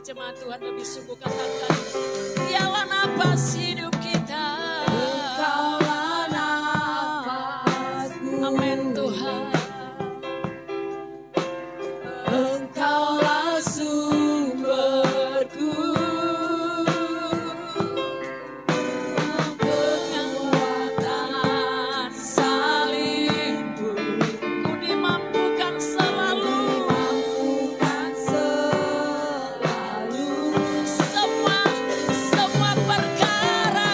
Jemaat Tuhan lebih sungguh katakan, Dialah nafas hidup kita. Engkaulah nafasku. Amin Tuhan. Engkaulah sumberku. Kekuatan salibmu, ku dimampukan selalu. Semua perkara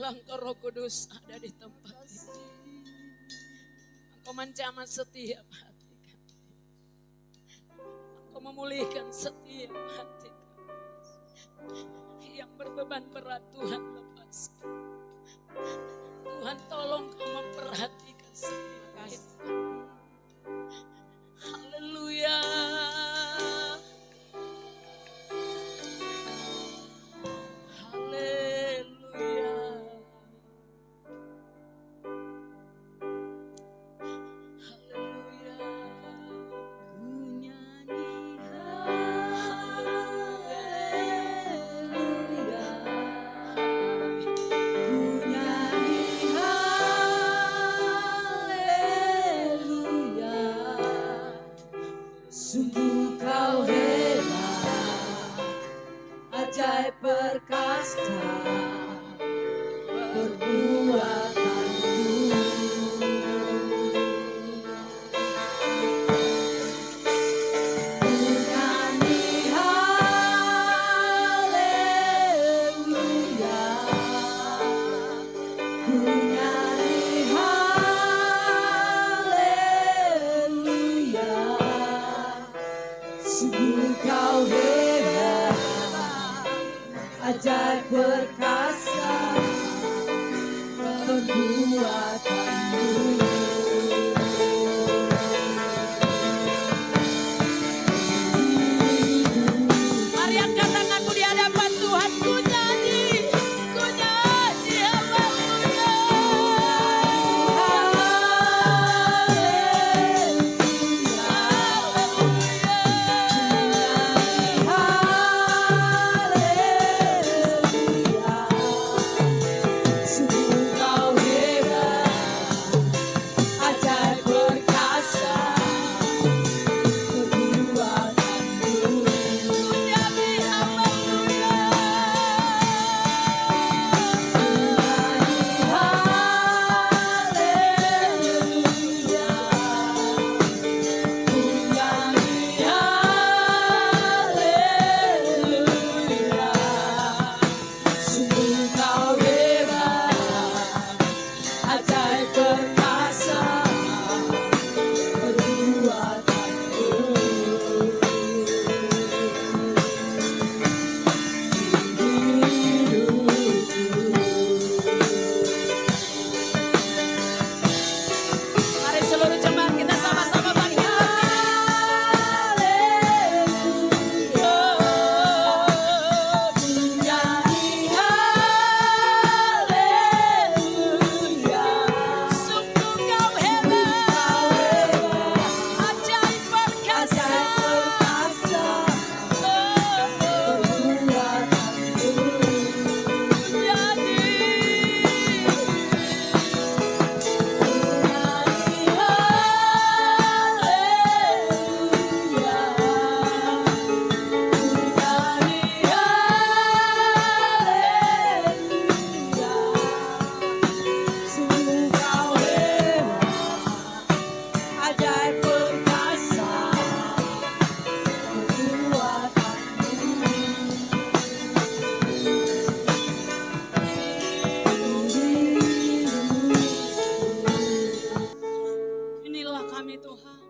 Biarlah Engkau Roh Kudus ada di tempat ini. Engkau menjamah setiap hati kami. Engkau memulihkan setiap hati kami. Yang berbeban berat Tuhan lepaskan. Tuhan tolong Kau memperhatikan setiap hati kami. Haleluya. Sungguh Kau hebat, ajaib perkasa, perbuatanmu. Ku nyanyi haleluya, ku nyanyi haleluya. Sungguh Kau hebat, ajaib perkasa, perbuatanmu. Mari angkat tanganmu di hadapan Tuhan. Ku nyanyi haleluya. Sungguh Kau hebat, ajaib perkasa, perbuatanmu. Ku nyanyi haleluya. Mari seluruh jemaat kita sama-sama bangkit. Sungguh Kau hebat, ajaib perkasa, ajaib perkasa, inilah kami Tuhan.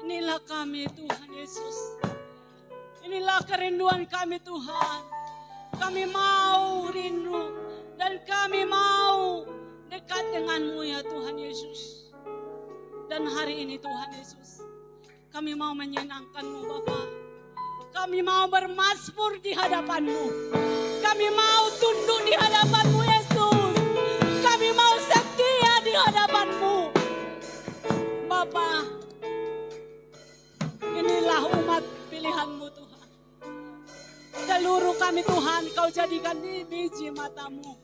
Inilah kami Tuhan Yesus. Inilah kerinduan kami Tuhan. Kami mau rindu dan kami mau dekat dengan-Mu ya Tuhan Yesus. Dan hari ini Tuhan Yesus, kami mau menyenangkan-Mu Bapa. Kami mau bermazmur di hadapan-Mu. Kami mau tunduk di hadapan-Mu Yesus. Kami mau setia di hadapan-Mu Bapa. Inilah umat pilihan-Mu Tuhan. Seluruh kami Tuhan Kau jadikan di biji mata-Mu.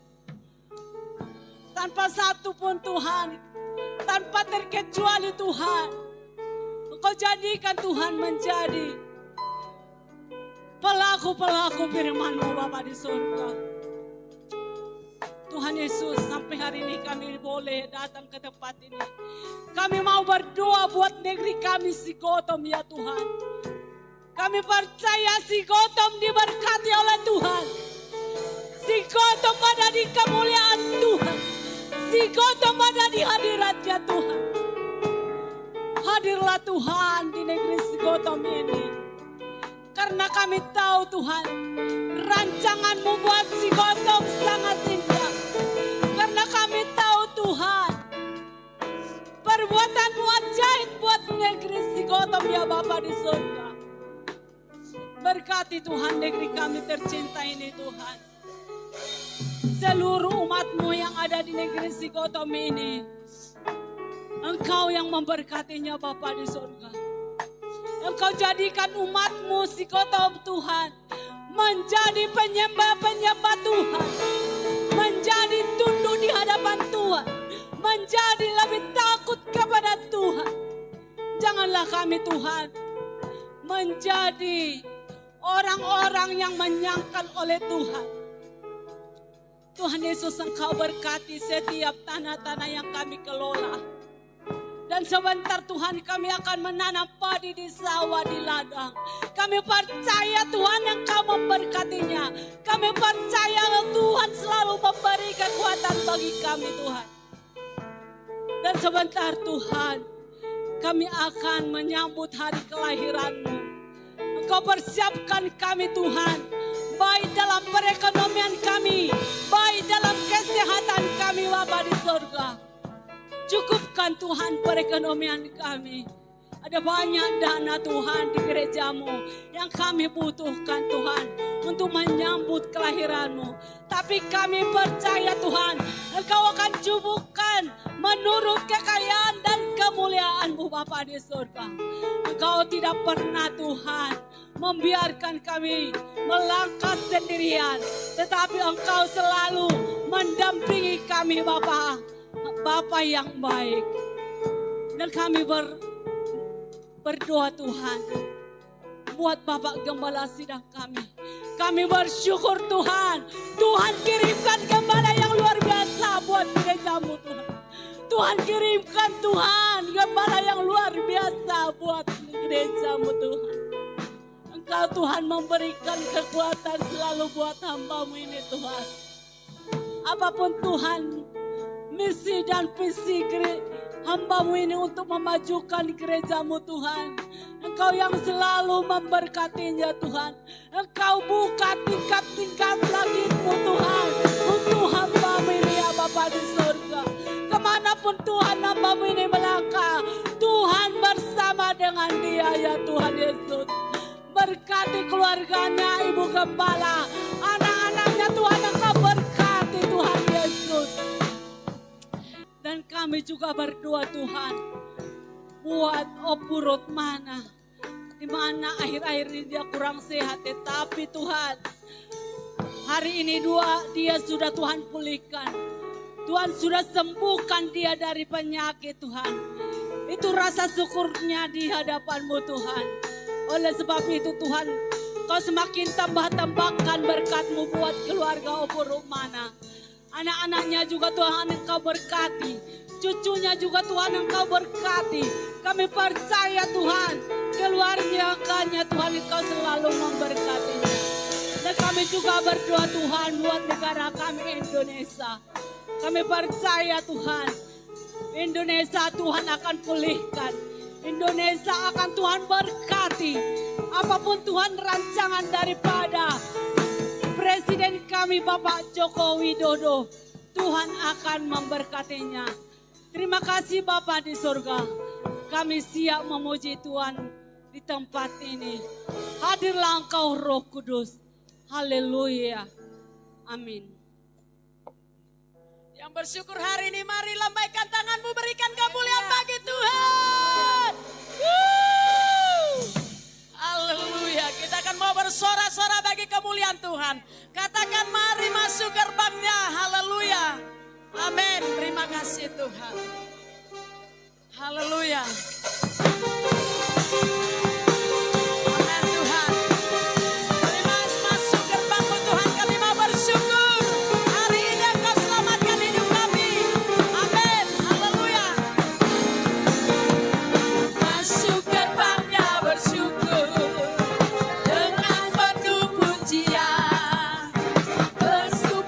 Tanpa satu pun Tuhan, tanpa terkecuali Tuhan, Engkau jadikan Tuhan menjadi pelaku-pelaku firman-Mu Bapa di surga. Tuhan Yesus, sampai hari ini kami boleh datang ke tempat ini. Kami mau berdoa buat negeri kami Sigotom ya Tuhan. Kami percaya Sigotom diberkati oleh Tuhan. Sikotom ada di kemuliaan Tuhan. Sikotom ada di hadiratnya Tuhan. Hadirlah Tuhan di negeri Sikotom ini. Karena kami tahu Tuhan, rancangan-Mu buat Sikotom sangat indah. Karena kami tahu Tuhan, perbuatan-Mu ajaib buat negeri Sikotom ya Bapa di surga. Berkati Tuhan negeri kami tercinta ini Tuhan. Seluruh umat-Mu yang ada di negeri Sikotom ini, Engkau yang memberkatinya Bapa di surga. Engkau jadikan umat-Mu Sikotom Tuhan menjadi penyembah-penyembah Tuhan. Menjadi tunduk di hadapan Tuhan. Menjadi lebih takut kepada Tuhan. Janganlah kami Tuhan menjadi orang-orang yang menyangkal oleh Tuhan. Tuhan Yesus, Engkau berkati setiap tanah-tanah yang kami kelola. Dan sebentar Tuhan kami akan menanam padi di sawah di ladang. Kami percaya Tuhan Engkau memberkatinya. Kami percaya Tuhan selalu memberi kekuatan bagi kami Tuhan. Dan sebentar Tuhan kami akan menyambut hari kelahiran-Mu. Engkau persiapkan kami Tuhan. Baik dalam perekonomian kami. Baik dalam kesehatan kami Bapa di surga. Cukupkan Tuhan perekonomian kami. Ada banyak dana Tuhan di gereja-Mu yang kami butuhkan Tuhan untuk menyambut kelahiran-Mu. Tapi kami percaya Tuhan, Engkau akan cukupkan menurut kekayaan dan kemuliaan-Mu Bapa di surga. Engkau tidak pernah Tuhan membiarkan kami melangkah sendirian. Tetapi Engkau selalu mendampingi kami Bapa. Bapa yang baik. Dan kami berdoa Tuhan buat Bapak Gembala sidang kami. Kami bersyukur Tuhan. Tuhan kirimkan gembala yang luar biasa buat gereja-Mu Tuhan. Tuhan kirimkan Tuhan gembala yang luar biasa buat gereja-Mu Tuhan. Engkau Tuhan memberikan kekuatan selalu buat hamba-Mu ini Tuhan. Apapun Tuhan misi dan visi hamba-Mu ini untuk memajukan gereja-Mu Tuhan. Engkau yang selalu memberkatinya Tuhan. Engkau buka tingkat-tingkat langit-Mu Tuhan untuk hamba-Mu ini ya Bapa di surga. Kemanapun Tuhan hamba-Mu ini melangkah, Tuhan bersama dengan dia ya Tuhan Yesus. Berkati keluarganya Ibu Gembala, anak-anaknya Tuhan Engkau berkati Tuhan Yesus. Dan kami juga berdoa Tuhan buat Opu Rotmana, di mana akhir-akhir ini dia kurang sehat, tetapi Tuhan hari ini dia sudah Tuhan pulihkan. Tuhan sudah sembuhkan dia dari penyakit Tuhan. Itu rasa syukurnya di hadapan-Mu Tuhan. Oleh sebab itu Tuhan, Kau semakin tambah-tambahkan berkat-Mu buat keluarga Opu Rotmana. Anak-anaknya juga Tuhan Engkau berkati. Cucunya juga Tuhan Engkau berkati. Kami percaya Tuhan, keluarganya Tuhan Engkau selalu memberkatinya. Dan kami juga berdoa Tuhan buat negara kami Indonesia. Kami percaya Tuhan, Indonesia Tuhan akan pulihkan. Indonesia akan Tuhan berkati. Apapun Tuhan rancangan daripada Presiden kami Bapak Joko Widodo, Tuhan akan memberkatinya. Terima kasih Bapa di surga. Kami siap memuji Tuhan di tempat ini. Hadirlah Engkau Roh Kudus. Haleluya. Amin. Yang bersyukur hari ini mari lambaikan tanganmu, berikan kemuliaan bagi Tuhan. Haleluya, kita akan mau bersorak-sorak bagi kemuliaan Tuhan. Katakan mari masuk gerbangnya, haleluya. Amin, terima kasih Tuhan. Haleluya. Amin Tuhan. Mari masuk gerbangmu Tuhan, kami mau bersyukur. Hari ini Engkau selamatkan hidup kami. Amin, haleluya. Masuk gerbangnya bersyukur dengan penuh pujian. Bersyukur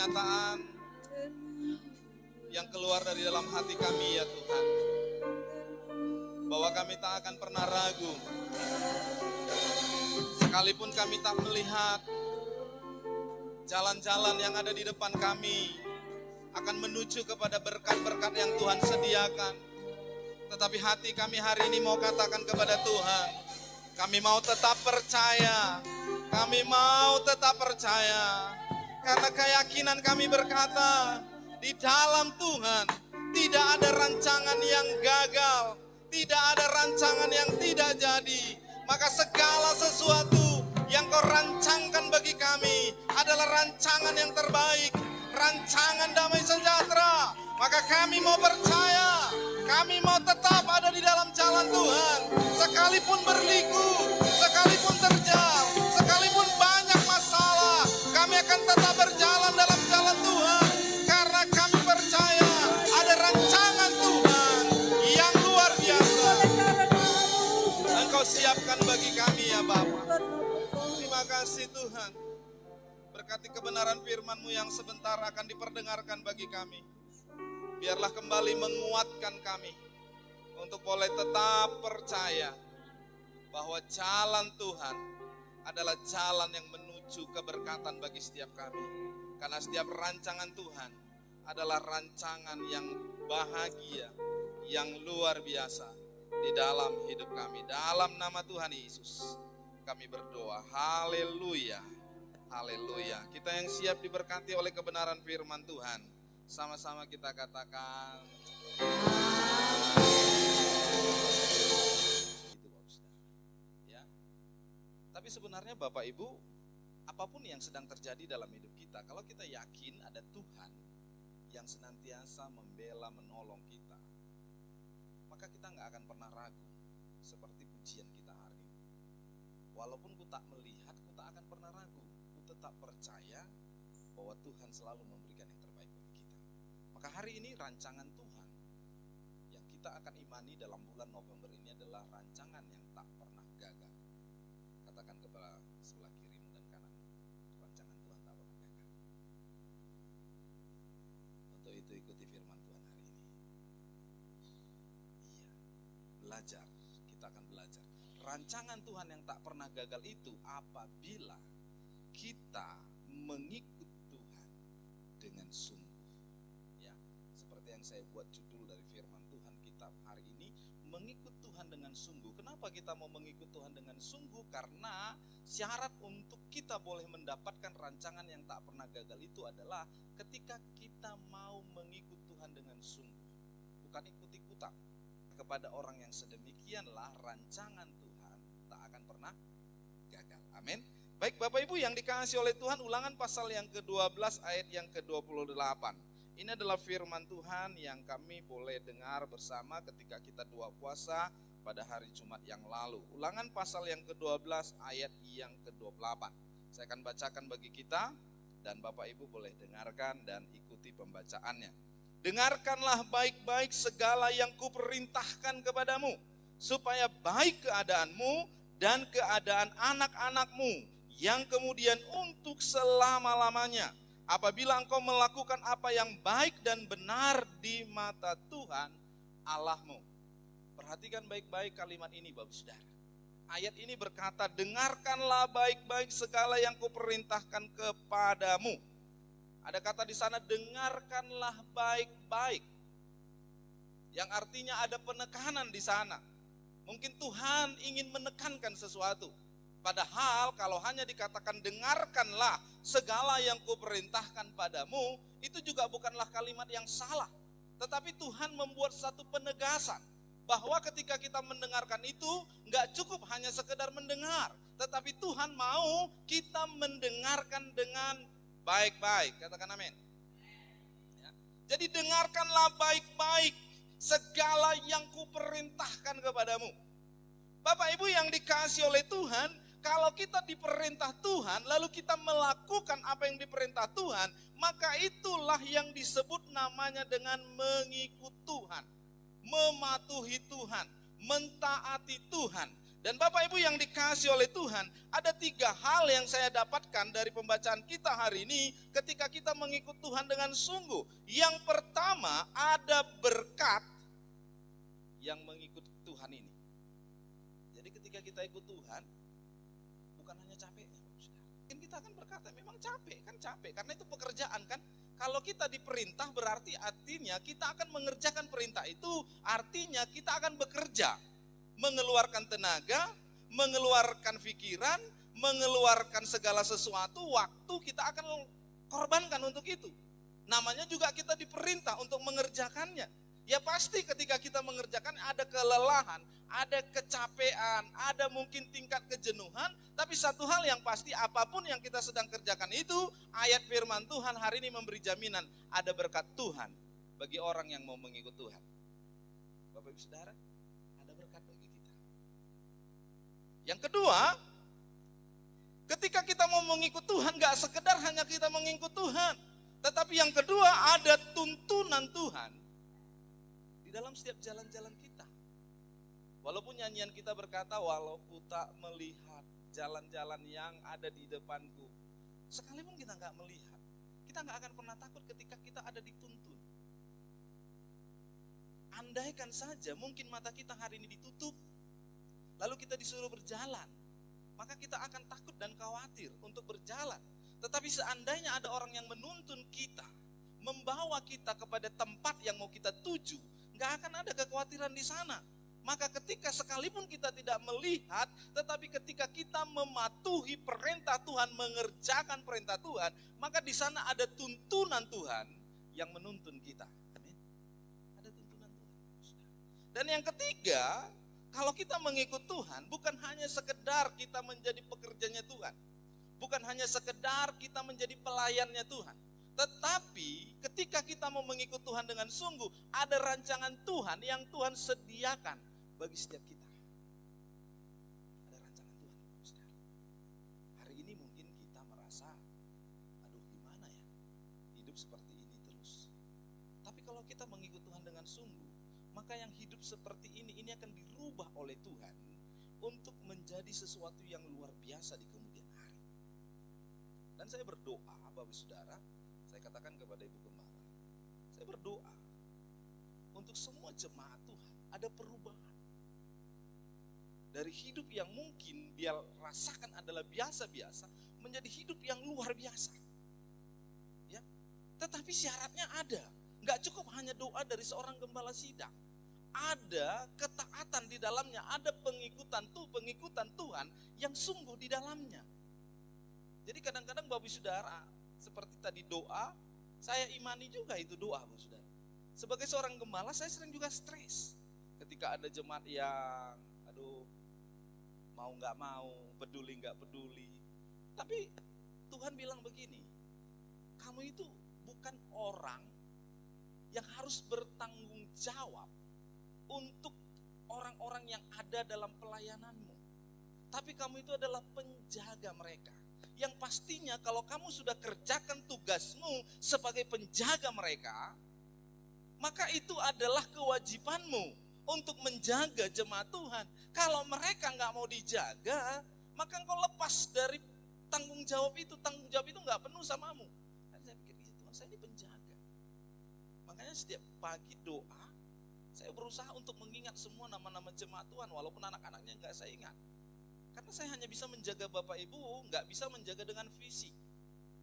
pernyataan yang keluar dari dalam hati kami ya Tuhan, bahwa kami tak akan pernah ragu, sekalipun kami tak melihat jalan-jalan yang ada di depan kami akan menuju kepada berkat-berkat yang Tuhan sediakan. Tetapi hati kami hari ini mau katakan kepada Tuhan, kami mau tetap percaya, kami mau tetap percaya. Karena keyakinan kami berkata, di dalam Tuhan tidak ada rancangan yang gagal, tidak ada rancangan yang tidak jadi. Maka segala sesuatu yang Kau rancangkan bagi kami adalah rancangan yang terbaik, rancangan damai sejahtera. Maka kami mau percaya, kami mau tetap ada di dalam jalan Tuhan. Sekalipun berliku, sekalipun terjal, sekalipun banyak masalah, kami akan tetap berjalan dalam jalan Tuhan. Karena kami percaya ada rancangan Tuhan yang luar biasa. Engkau siapkan bagi kami ya Bapa. Terima kasih Tuhan. Berkati kebenaran firman-Mu yang sebentar akan diperdengarkan bagi kami. Biarlah kembali menguatkan kami untuk boleh tetap percaya bahwa jalan Tuhan adalah jalan yang menuju keberkatan bagi setiap kami. Karena setiap rancangan Tuhan adalah rancangan yang bahagia, yang luar biasa di dalam hidup kami. Dalam nama Tuhan Yesus kami berdoa. Haleluya. Haleluya. Kita yang siap diberkati oleh kebenaran firman Tuhan, sama-sama kita katakan itu Bapak Saudara. Ya. Tapi sebenarnya Bapak Ibu, apapun yang sedang terjadi dalam hidup kita, kalau kita yakin ada Tuhan yang senantiasa membela, menolong kita, maka kita nggak akan pernah ragu. Seperti pujian kita hari ini. Walaupun ku tak melihat, ku tak akan pernah ragu. Ku tetap percaya bahwa Tuhan selalu memberikan yang terbaik bagi kita. Maka hari ini rancangan Tuhan yang kita akan imani dalam bulan November ini adalah rancangan yang tak pernah gagal. Katakan kepada sebelah mengikuti firman Tuhan hari ini? Iya, belajar. Kita akan belajar. Rancangan Tuhan yang tak pernah gagal itu apabila kita mengikut Tuhan dengan sungguh. Ya, seperti yang saya buat judul dari firman Tuhan kita hari ini, mengikut Tuhan dengan sungguh. Kenapa kita mau mengikut Tuhan dengan sungguh? Karena syarat untuk kita boleh mendapatkan rancangan yang tak pernah gagal itu adalah ketika kita mau mengikut Tuhan dengan sungguh, bukan ikut-ikutan. Kepada orang yang sedemikianlah rancangan Tuhan tak akan pernah gagal. Amin. Baik Bapak Ibu yang dikasihi oleh Tuhan, Ulangan pasal yang ke-12 ayat yang ke-28. Ini adalah firman Tuhan yang kami boleh dengar bersama ketika kita doa puasa pada hari Jumat yang lalu. Ulangan pasal yang ke-12 ayat yang ke-28. Saya akan bacakan bagi kita dan Bapak Ibu boleh dengarkan dan ikuti pembacaannya. Dengarkanlah baik-baik segala yang kuperintahkan kepadamu, supaya baik keadaanmu dan keadaan anak-anakmu yang kemudian untuk selama-lamanya, apabila engkau melakukan apa yang baik dan benar di mata Tuhan Allahmu. Perhatikan baik-baik kalimat ini Bapak Saudara. Ayat ini berkata, dengarkanlah baik-baik segala yang kuperintahkan kepadamu. Ada kata di sana, dengarkanlah baik-baik. Yang artinya ada penekanan di sana. Mungkin Tuhan ingin menekankan sesuatu. Padahal kalau hanya dikatakan dengarkanlah segala yang kuperintahkan padamu, itu juga bukanlah kalimat yang salah. Tetapi Tuhan membuat satu penegasan bahwa ketika kita mendengarkan itu enggak cukup hanya sekedar mendengar, tetapi Tuhan mau kita mendengarkan dengan baik-baik. Katakan amin. Ya. Jadi dengarkanlah baik-baik segala yang kuperintahkan kepadamu. Bapak Ibu yang dikasihi oleh Tuhan, kalau kita diperintah Tuhan, lalu kita melakukan apa yang diperintah Tuhan, maka itulah yang disebut namanya dengan mengikut Tuhan, mematuhi Tuhan, mentaati Tuhan. Dan Bapak Ibu yang dikasihi oleh Tuhan, ada 3 hal yang saya dapatkan dari pembacaan kita hari ini ketika kita mengikut Tuhan dengan sungguh. Yang pertama, ada berkat yang mengikut Tuhan ini. Jadi ketika kita ikut Tuhan, bukan hanya capeknya, mungkin kita akan berkata memang capek, karena itu pekerjaan kan. Kalau kita diperintah berarti artinya kita akan mengerjakan perintah itu, artinya kita akan bekerja, mengeluarkan tenaga, mengeluarkan pikiran, mengeluarkan segala sesuatu, waktu kita akan korbankan untuk itu. Namanya juga kita diperintah untuk mengerjakannya. Ya pasti ketika kita mengerjakan ada kelelahan, ada kecapean, ada mungkin tingkat kejenuhan. Tapi satu hal yang pasti, apapun yang kita sedang kerjakan itu, ayat firman Tuhan hari ini memberi jaminan ada berkat Tuhan bagi orang yang mau mengikut Tuhan. Bapak Ibu Saudara, ada berkat bagi kita. Yang kedua, ketika kita mau mengikut Tuhan, gak sekedar hanya kita mengikut Tuhan, tetapi yang kedua ada tuntunan Tuhan dalam setiap jalan-jalan kita. Walaupun nyanyian kita berkata, walau ku tak melihat jalan-jalan yang ada di depanku, sekalipun kita gak melihat, kita gak akan pernah takut ketika kita ada dituntun. Andaikan saja mungkin mata kita hari ini ditutup, lalu kita disuruh berjalan, maka kita akan takut dan khawatir untuk berjalan. Tetapi seandainya ada orang yang menuntun kita, membawa kita kepada tempat yang mau kita tuju, gak akan ada kekhawatiran di sana. Maka ketika sekalipun kita tidak melihat, tetapi ketika kita mematuhi perintah Tuhan, mengerjakan perintah Tuhan, maka di sana ada tuntunan Tuhan yang menuntun kita. Amin. Ada tuntunan Tuhan. Dan yang ketiga, kalau kita mengikut Tuhan, bukan hanya sekedar kita menjadi pekerjanya Tuhan, bukan hanya sekedar kita menjadi pelayannya Tuhan, tetapi ketika kita mau mengikut Tuhan dengan sungguh, ada rancangan Tuhan yang Tuhan sediakan bagi setiap kita. Ada rancangan Tuhan. Hari ini mungkin kita merasa, aduh gimana ya, hidup seperti ini terus. Tapi kalau kita mengikut Tuhan dengan sungguh, maka yang hidup seperti ini akan dirubah oleh Tuhan untuk menjadi sesuatu yang luar biasa di kemudian hari. Dan saya berdoa, Bapak Saudara, saya katakan kepada Ibu Gembala, Saya berdoa untuk semua jemaat Tuhan ada perubahan. Dari hidup yang mungkin dia rasakan adalah biasa-biasa menjadi hidup yang luar biasa. Ya. Tetapi syaratnya ada. Enggak cukup hanya doa dari seorang gembala sidang. Ada ketaatan di dalamnya, ada pengikutan Tuhan yang sungguh di dalamnya. Jadi kadang-kadang Bapak Saudara, seperti tadi doa, saya imani juga itu doa Bapak Saudara. Sebagai seorang gembala saya sering juga stres. Ketika ada jemaat yang mau gak mau, peduli gak peduli. Tapi Tuhan bilang begini, kamu itu bukan orang yang harus bertanggung jawab untuk orang-orang yang ada dalam pelayananmu. Tapi kamu itu adalah penjaga mereka. Yang pastinya kalau kamu sudah kerjakan tugasmu sebagai penjaga mereka, maka itu adalah kewajibanmu untuk menjaga jemaat Tuhan. Kalau mereka gak mau dijaga, maka engkau lepas dari tanggung jawab itu. Tanggung jawab itu gak penuh samamu. Dan saya pikir, ya Tuhan, saya ini penjaga. Makanya setiap pagi doa, saya berusaha untuk mengingat semua nama-nama jemaat Tuhan, walaupun anak-anaknya gak saya ingat. Karena saya hanya bisa menjaga Bapak Ibu, gak bisa menjaga dengan fisik.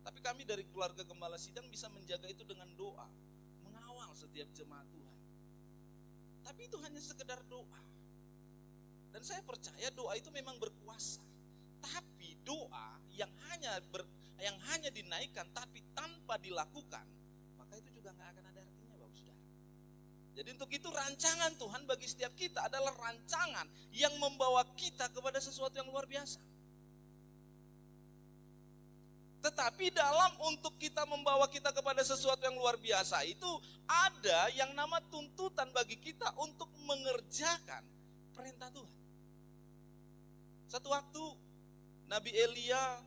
Tapi kami dari keluarga Gembala Sidang bisa menjaga itu dengan doa, mengawal setiap jemaat Tuhan. Tapi itu hanya sekedar doa. Dan saya percaya doa itu memang berkuasa. Tapi doa yang hanya dinaikkan tapi tanpa dilakukan, maka itu juga gak akan ada artinya Bapak Saudara. Jadi untuk itu rancangan Tuhan bagi setiap kita adalah rancangan yang membawa kita kepada sesuatu yang luar biasa. Tetapi dalam untuk kita membawa kita kepada sesuatu yang luar biasa itu ada yang nama tuntutan bagi kita untuk mengerjakan perintah Tuhan. Satu waktu Nabi Elia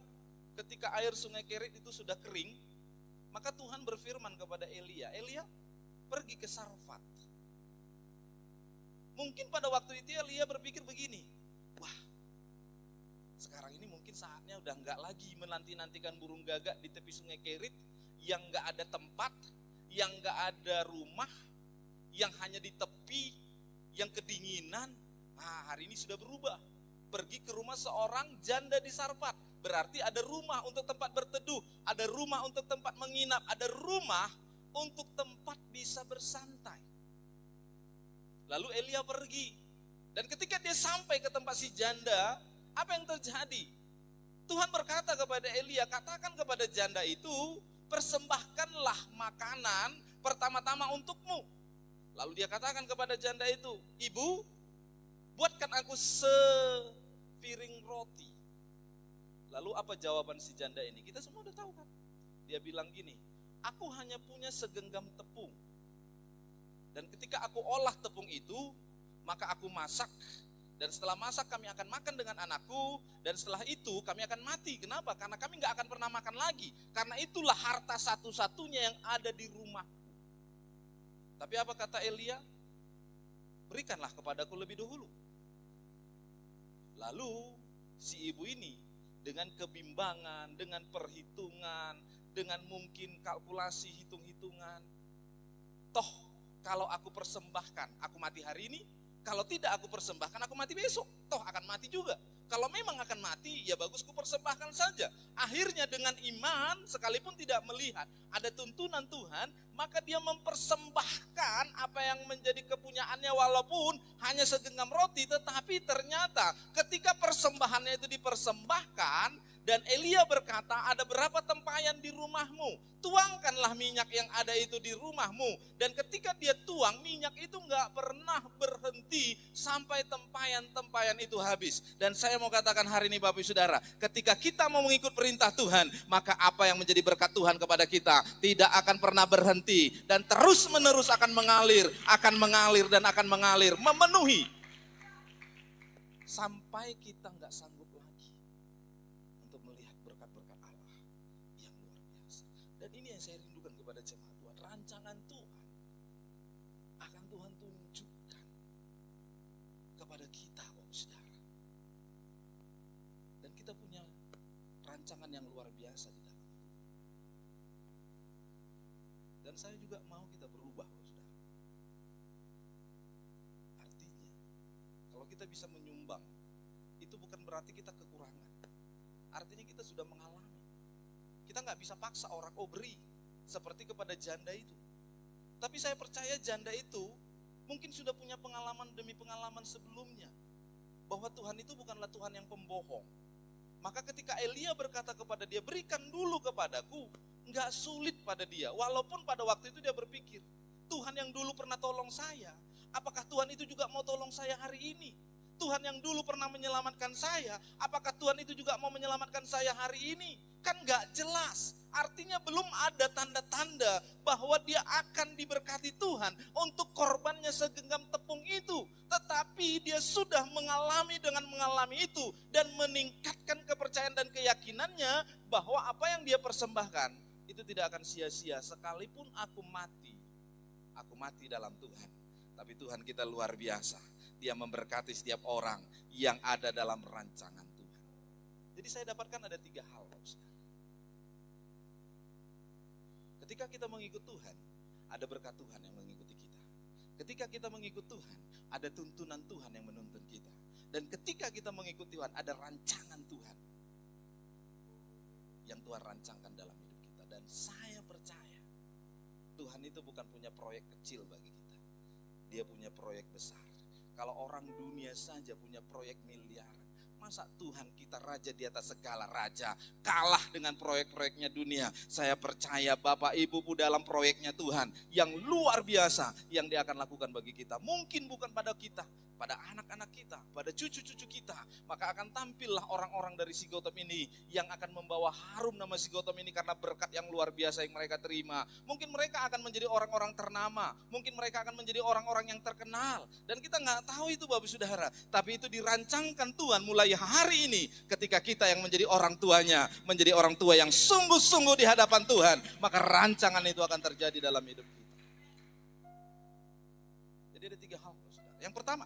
ketika air sungai Kerit itu sudah kering, maka Tuhan berfirman kepada Elia, Elia pergi ke Sarfat. Mungkin pada waktu itu Elia berpikir begini, wah sekarang ini mungkin saatnya udah enggak lagi menanti-nantikan burung gagak di tepi sungai Kerit yang enggak ada tempat, yang enggak ada rumah, yang hanya di tepi, yang kedinginan. Nah, hari ini sudah berubah. Pergi ke rumah seorang janda di Sarfat. Berarti ada rumah untuk tempat berteduh, ada rumah untuk tempat menginap, ada rumah untuk tempat bisa bersantai. Lalu Elia pergi. Dan ketika dia sampai ke tempat si janda, apa yang terjadi? Tuhan berkata kepada Elia, katakan kepada janda itu, persembahkanlah makanan pertama-tama untukmu. Lalu dia katakan kepada janda itu, ibu, buatkan aku sepiring roti. Lalu apa jawaban si janda ini? Kita semua udah tahu kan? Dia bilang gini, aku hanya punya segenggam tepung. Dan ketika aku olah tepung itu, maka aku masak. Dan setelah masak kami akan makan dengan anakku. Dan setelah itu kami akan mati. Kenapa? Karena kami gak akan pernah makan lagi. Karena itulah harta satu-satunya yang ada di rumahku. Tapi apa kata Elia? Berikanlah kepadaku lebih dahulu. Lalu si ibu ini dengan kebimbangan, dengan perhitungan, dengan mungkin kalkulasi hitung-hitungan. Toh kalau aku persembahkan, aku mati hari ini. Kalau tidak aku persembahkan, aku mati besok. Toh akan mati juga. Kalau memang akan mati, ya bagus ku persembahkan saja. Akhirnya dengan iman, sekalipun tidak melihat ada tuntunan Tuhan, maka dia mempersembahkan apa yang menjadi kepunyaannya walaupun hanya segenggam roti. Tetapi ternyata ketika persembahannya itu dipersembahkan, dan Elia berkata, ada berapa tempayan di rumahmu? Tuangkanlah minyak yang ada itu di rumahmu. Dan ketika dia tuang, minyak itu gak pernah berhenti sampai tempayan-tempayan itu habis. Dan saya mau katakan hari ini Bapak Ibu Saudara, ketika kita mau mengikut perintah Tuhan, maka apa yang menjadi berkat Tuhan kepada kita tidak akan pernah berhenti. Dan terus menerus akan mengalir, dan akan mengalir, memenuhi. Sampai kita gak sanggup saya rindukan kepada jemaat Tuhan, rancangan Tuhan akan Tuhan tunjukkan kepada kita, Bapak Saudara. Dan kita punya rancangan yang luar biasa di dalam Tuhan. Dan dan saya juga mau kita berubah, saudara. Artinya, kalau kita bisa menyumbang, itu bukan berarti kita kekurangan. Artinya kita sudah mengalami. Kita nggak bisa paksa orang, beri, seperti kepada janda itu. Tapi saya percaya janda itu mungkin sudah punya pengalaman demi pengalaman sebelumnya, bahwa Tuhan itu bukanlah Tuhan yang pembohong. Maka ketika Elia berkata kepada dia, berikan dulu kepadaku, nggak sulit pada dia. Walaupun pada waktu itu dia berpikir, Tuhan yang dulu pernah tolong saya, apakah Tuhan itu juga mau tolong saya hari ini? Tuhan yang dulu pernah menyelamatkan saya, apakah Tuhan itu juga mau menyelamatkan saya hari ini? Kan nggak jelas. Artinya belum ada tanda-tanda bahwa dia akan diberkati Tuhan untuk korbannya segenggam tepung itu. Tetapi dia sudah dengan mengalami itu dan meningkatkan kepercayaan dan keyakinannya bahwa apa yang dia persembahkan itu tidak akan sia-sia. Sekalipun aku mati dalam Tuhan. Tapi Tuhan kita luar biasa. Dia memberkati setiap orang yang ada dalam rancangan Tuhan. Jadi saya dapatkan ada 3 hal, saudara. Ketika kita mengikut Tuhan, ada berkat Tuhan yang mengikuti kita. Ketika kita mengikut Tuhan, ada tuntunan Tuhan yang menuntun kita. Dan ketika kita mengikut Tuhan, ada rancangan Tuhan yang Tuhan rancangkan dalam hidup kita. Dan saya percaya, Tuhan itu bukan punya proyek kecil bagi kita. Dia punya proyek besar. Kalau orang dunia saja punya proyek miliaran, masa Tuhan kita raja di atas segala raja kalah dengan proyek-proyeknya dunia? Saya percaya Bapak Ibu dalam proyeknya Tuhan yang luar biasa yang dia akan lakukan bagi kita. Mungkin bukan pada kita, pada anak-anak kita, pada cucu-cucu kita. Maka akan tampillah orang-orang dari Sigotom ini yang akan membawa harum nama Sigotom ini karena berkat yang luar biasa yang mereka terima. Mungkin mereka akan menjadi orang-orang ternama, mungkin mereka akan menjadi orang-orang yang terkenal. Dan kita nggak tahu itu Bapak Saudara, tapi itu dirancangkan Tuhan mulai hari ini ketika kita yang menjadi orang tuanya, menjadi orang tua yang sungguh-sungguh di hadapan Tuhan, maka rancangan itu akan terjadi dalam hidup kita. Jadi ada 3 hal, saudara. Yang pertama,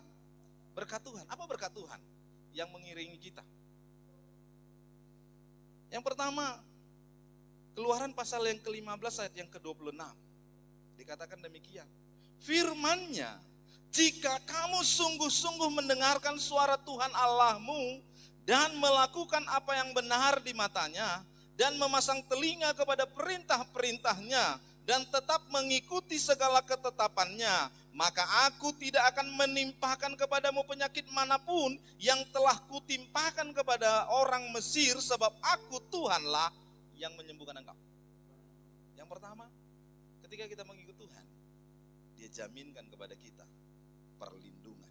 berkat Tuhan. Apa berkat Tuhan yang mengiringi kita? Yang pertama, Keluaran pasal yang ke-15 ayat yang ke-26. Dikatakan demikian. Firman-Nya, jika kamu sungguh-sungguh mendengarkan suara Tuhan Allahmu dan melakukan apa yang benar di matanya dan memasang telinga kepada perintah-perintahnya dan tetap mengikuti segala ketetapannya, maka aku tidak akan menimpakan kepadamu penyakit manapun yang telah kutimpakan kepada orang Mesir, sebab aku Tuhanlah yang menyembuhkan engkau. Yang pertama, ketika kita mengikut Tuhan, Dia jaminkan kepada kita perlindungan.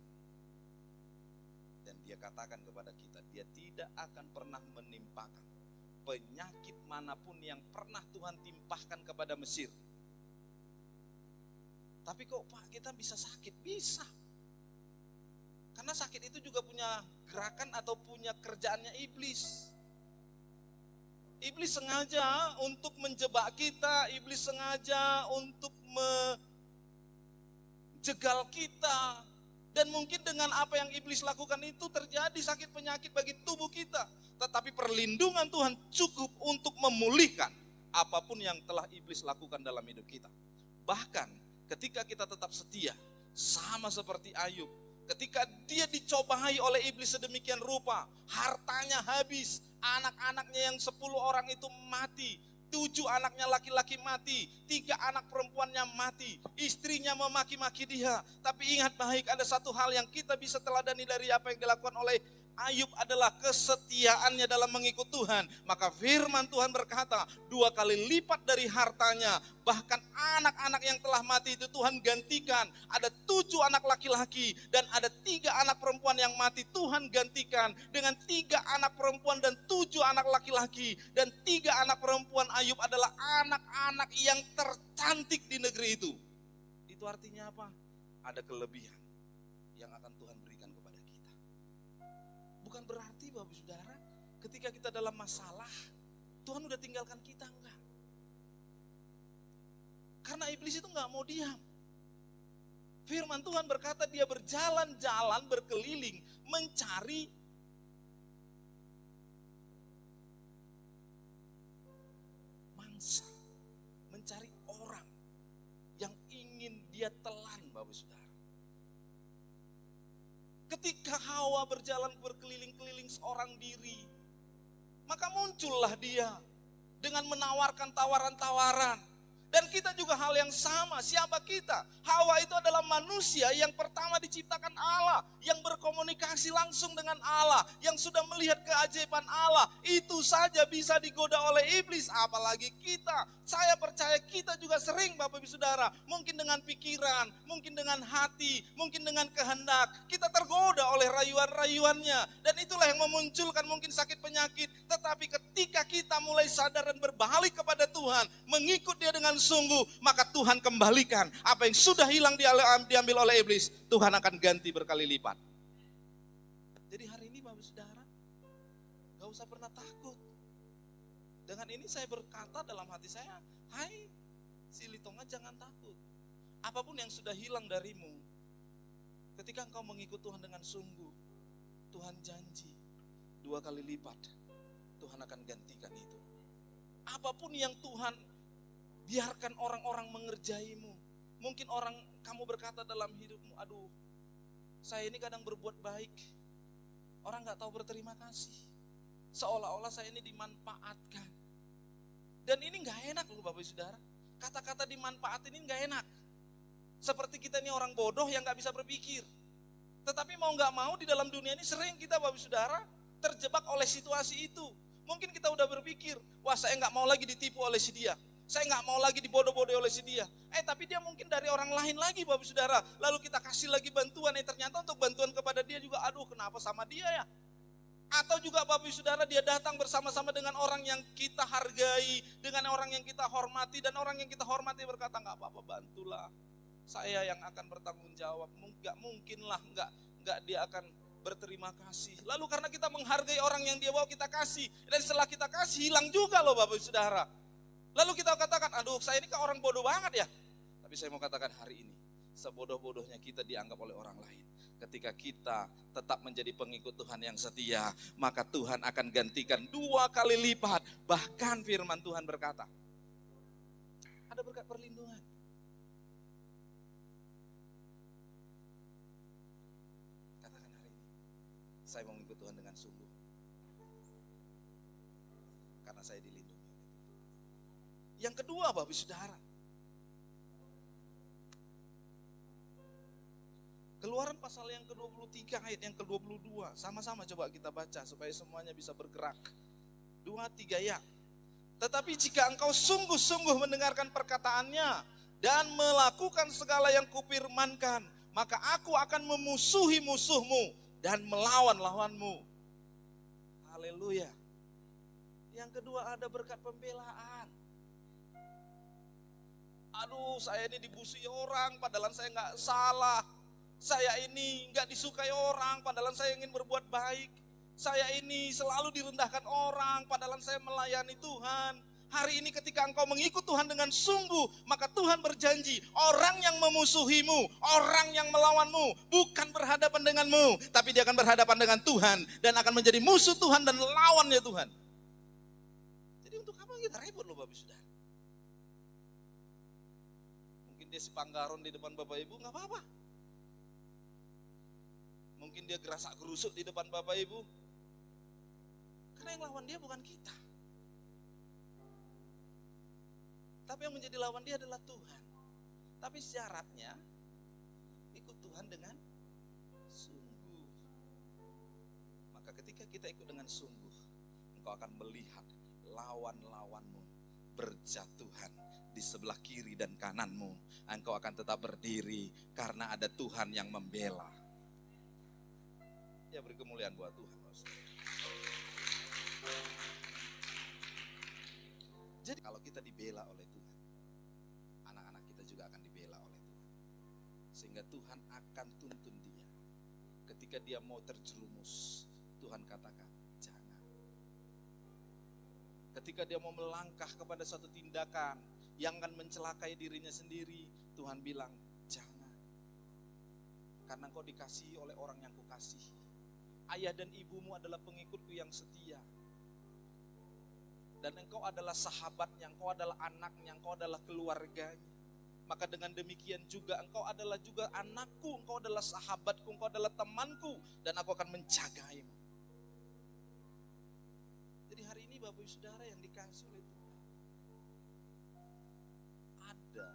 Dan Dia katakan kepada kita, Dia tidak akan pernah menimpakan penyakit manapun yang pernah Tuhan timpahkan kepada Mesir. Tapi kok Pak kita bisa sakit? Bisa. Karena sakit itu juga punya gerakan atau punya kerjaannya iblis. Iblis sengaja untuk menjebak kita, iblis sengaja untuk jegal kita, dan mungkin dengan apa yang iblis lakukan itu terjadi sakit penyakit bagi tubuh kita. Tetapi perlindungan Tuhan cukup untuk memulihkan apapun yang telah iblis lakukan dalam hidup kita. Bahkan ketika kita tetap setia, sama seperti Ayub, ketika dia dicobai oleh iblis sedemikian rupa, hartanya habis, anak-anaknya yang 10 orang itu mati, 7 anaknya laki-laki mati, 3 anak perempuannya mati, istrinya memaki-maki dia. Tapi ingat baik, ada satu hal yang kita bisa teladani dari apa yang dilakukan oleh Ayub adalah kesetiaannya dalam mengikut Tuhan. Maka firman Tuhan berkata, 2 kali lipat dari hartanya, bahkan anak-anak yang telah mati itu Tuhan gantikan. Ada 7 anak laki-laki dan ada 3 anak perempuan yang mati, Tuhan gantikan dengan 3 anak perempuan dan 7 anak laki-laki. Dan 3 anak perempuan Ayub adalah anak-anak yang tercantik di negeri itu. Itu artinya apa? Ada kelebihan yang akan Tuhan berikan kepada kita. Bukan berarti Bapak Saudara, ketika kita dalam masalah, Tuhan udah tinggalkan kita, enggak. Karena iblis itu enggak mau diam. Firman Tuhan berkata dia berjalan-jalan berkeliling mencari mangsa, mencari orang Hawa berjalan berkeliling-keliling seorang diri. Maka muncullah dia dengan menawarkan tawaran-tawaran. Dan kita juga hal yang sama. Siapa kita? Hawa itu adalah manusia yang pertama diciptakan Allah, yang berkomunikasi langsung dengan Allah, yang sudah melihat keajaiban Allah. Itu saja bisa digoda oleh iblis, apalagi kita. Saya percaya kita juga sering, Bapak Ibu Saudara, mungkin dengan pikiran, mungkin dengan hati, mungkin dengan kehendak, kita tergoda oleh rayuan-rayuannya. Dan itulah yang memunculkan mungkin sakit penyakit. Tetapi ketika kita mulai sadar dan berbalik kepada Tuhan, mengikut Dia dengan sungguh, maka Tuhan kembalikan apa yang sudah hilang diambil oleh iblis, Tuhan akan ganti berkali lipat. Jadi hari ini Bapak Saudara, gak usah pernah takut. Dengan ini saya berkata dalam hati saya, hai si Litonga, jangan takut. Apapun yang sudah hilang darimu, ketika engkau mengikut Tuhan dengan sungguh, Tuhan janji 2 kali lipat, Tuhan akan gantikan itu. Apapun yang Tuhan biarkan orang-orang mengerjaimu. Mungkin orang kamu berkata dalam hidupmu, aduh saya ini kadang berbuat baik, orang gak tahu berterima kasih. Seolah-olah saya ini dimanfaatkan. Dan ini gak enak loh Bapak Ibu Saudara. Kata-kata dimanfaatin ini gak enak. Seperti kita ini orang bodoh yang gak bisa berpikir. Tetapi mau gak mau di dalam dunia ini sering kita Bapak Ibu Saudara terjebak oleh situasi itu. Mungkin kita udah berpikir, wah saya gak mau lagi ditipu oleh si dia. Saya gak mau lagi dibodoh-bodoh oleh si dia. Tapi dia mungkin dari orang lain lagi Bapak Saudara. Lalu kita kasih lagi bantuan, ternyata untuk bantuan kepada dia juga, aduh kenapa sama dia ya. Atau juga Bapak Saudara dia datang bersama-sama dengan orang yang kita hargai, dengan orang yang kita hormati. Dan orang yang kita hormati berkata, gak apa-apa bantulah. Saya yang akan bertanggung jawab. Gak mungkin lah, gak dia akan berterima kasih. Lalu karena kita menghargai orang yang dia bawa kita kasih. Dan setelah kita kasih hilang juga loh Bapak Saudara. Lalu kita katakan, aduh saya ini kan orang bodoh banget ya. Tapi saya mau katakan hari ini, sebodoh-bodohnya kita dianggap oleh orang lain. Ketika kita tetap menjadi pengikut Tuhan yang setia, maka Tuhan akan gantikan 2 kali lipat. Bahkan firman Tuhan berkata, ada berkat perlindungan. Katakan hari ini, saya mau mengikut Tuhan dengan sungguh. Karena saya dilindungi. Yang kedua Bapak Saudara, Keluaran pasal yang ke-23 ayat yang ke-22. Sama-sama coba kita baca supaya semuanya bisa bergerak. 2, 3 ya. Tetapi jika engkau sungguh-sungguh mendengarkan perkataannya dan melakukan segala yang kupirmankan, maka aku akan memusuhi musuhmu dan melawan lawanmu. Haleluya. Yang kedua ada berkat pembelaan. Aduh saya ini dimusuhi orang padahal saya gak salah. Saya ini gak disukai orang padahal saya ingin berbuat baik. Saya ini selalu direndahkan orang padahal saya melayani Tuhan. Hari ini ketika engkau mengikut Tuhan dengan sungguh, maka Tuhan berjanji orang yang memusuhimu, orang yang melawanmu bukan berhadapan denganmu, tapi dia akan berhadapan dengan Tuhan dan akan menjadi musuh Tuhan dan lawannya Tuhan. Jadi untuk apa kita repot loh Bapak Saudara? Dia si panggaron di depan Bapak Ibu, gak apa-apa. Mungkin dia gerasak gerusuk di depan Bapak Ibu. Karena yang lawan dia bukan kita. Tapi yang menjadi lawan dia adalah Tuhan. Tapi syaratnya, ikut Tuhan dengan sungguh. Maka ketika kita ikut dengan sungguh, engkau akan melihat lawan-lawanmu berjatuhan di sebelah kiri dan kananmu. Engkau akan tetap berdiri karena ada Tuhan yang membela. Ya beri kemuliaan buat Tuhan. Jadi kalau kita dibela oleh Tuhan, anak-anak kita juga akan dibela oleh Tuhan. Sehingga Tuhan akan tuntun dia. Ketika dia mau terjerumus, Tuhan katakan, jangan. Ketika dia mau melangkah kepada suatu tindakan yang akan mencelakai dirinya sendiri, Tuhan bilang, jangan. Karena engkau dikasihi oleh orang yang kukasihi. Ayah dan ibumu adalah pengikutku yang setia. Dan engkau adalah sahabatnya, engkau adalah anaknya, engkau adalah keluarganya. maka dengan demikian juga engkau adalah juga anakku, engkau adalah sahabatku, engkau adalah temanku, dan aku akan menjagaimu. Jadi hari ini Bapak Ibu Saudara yang dikasih oleh Tuhan, ada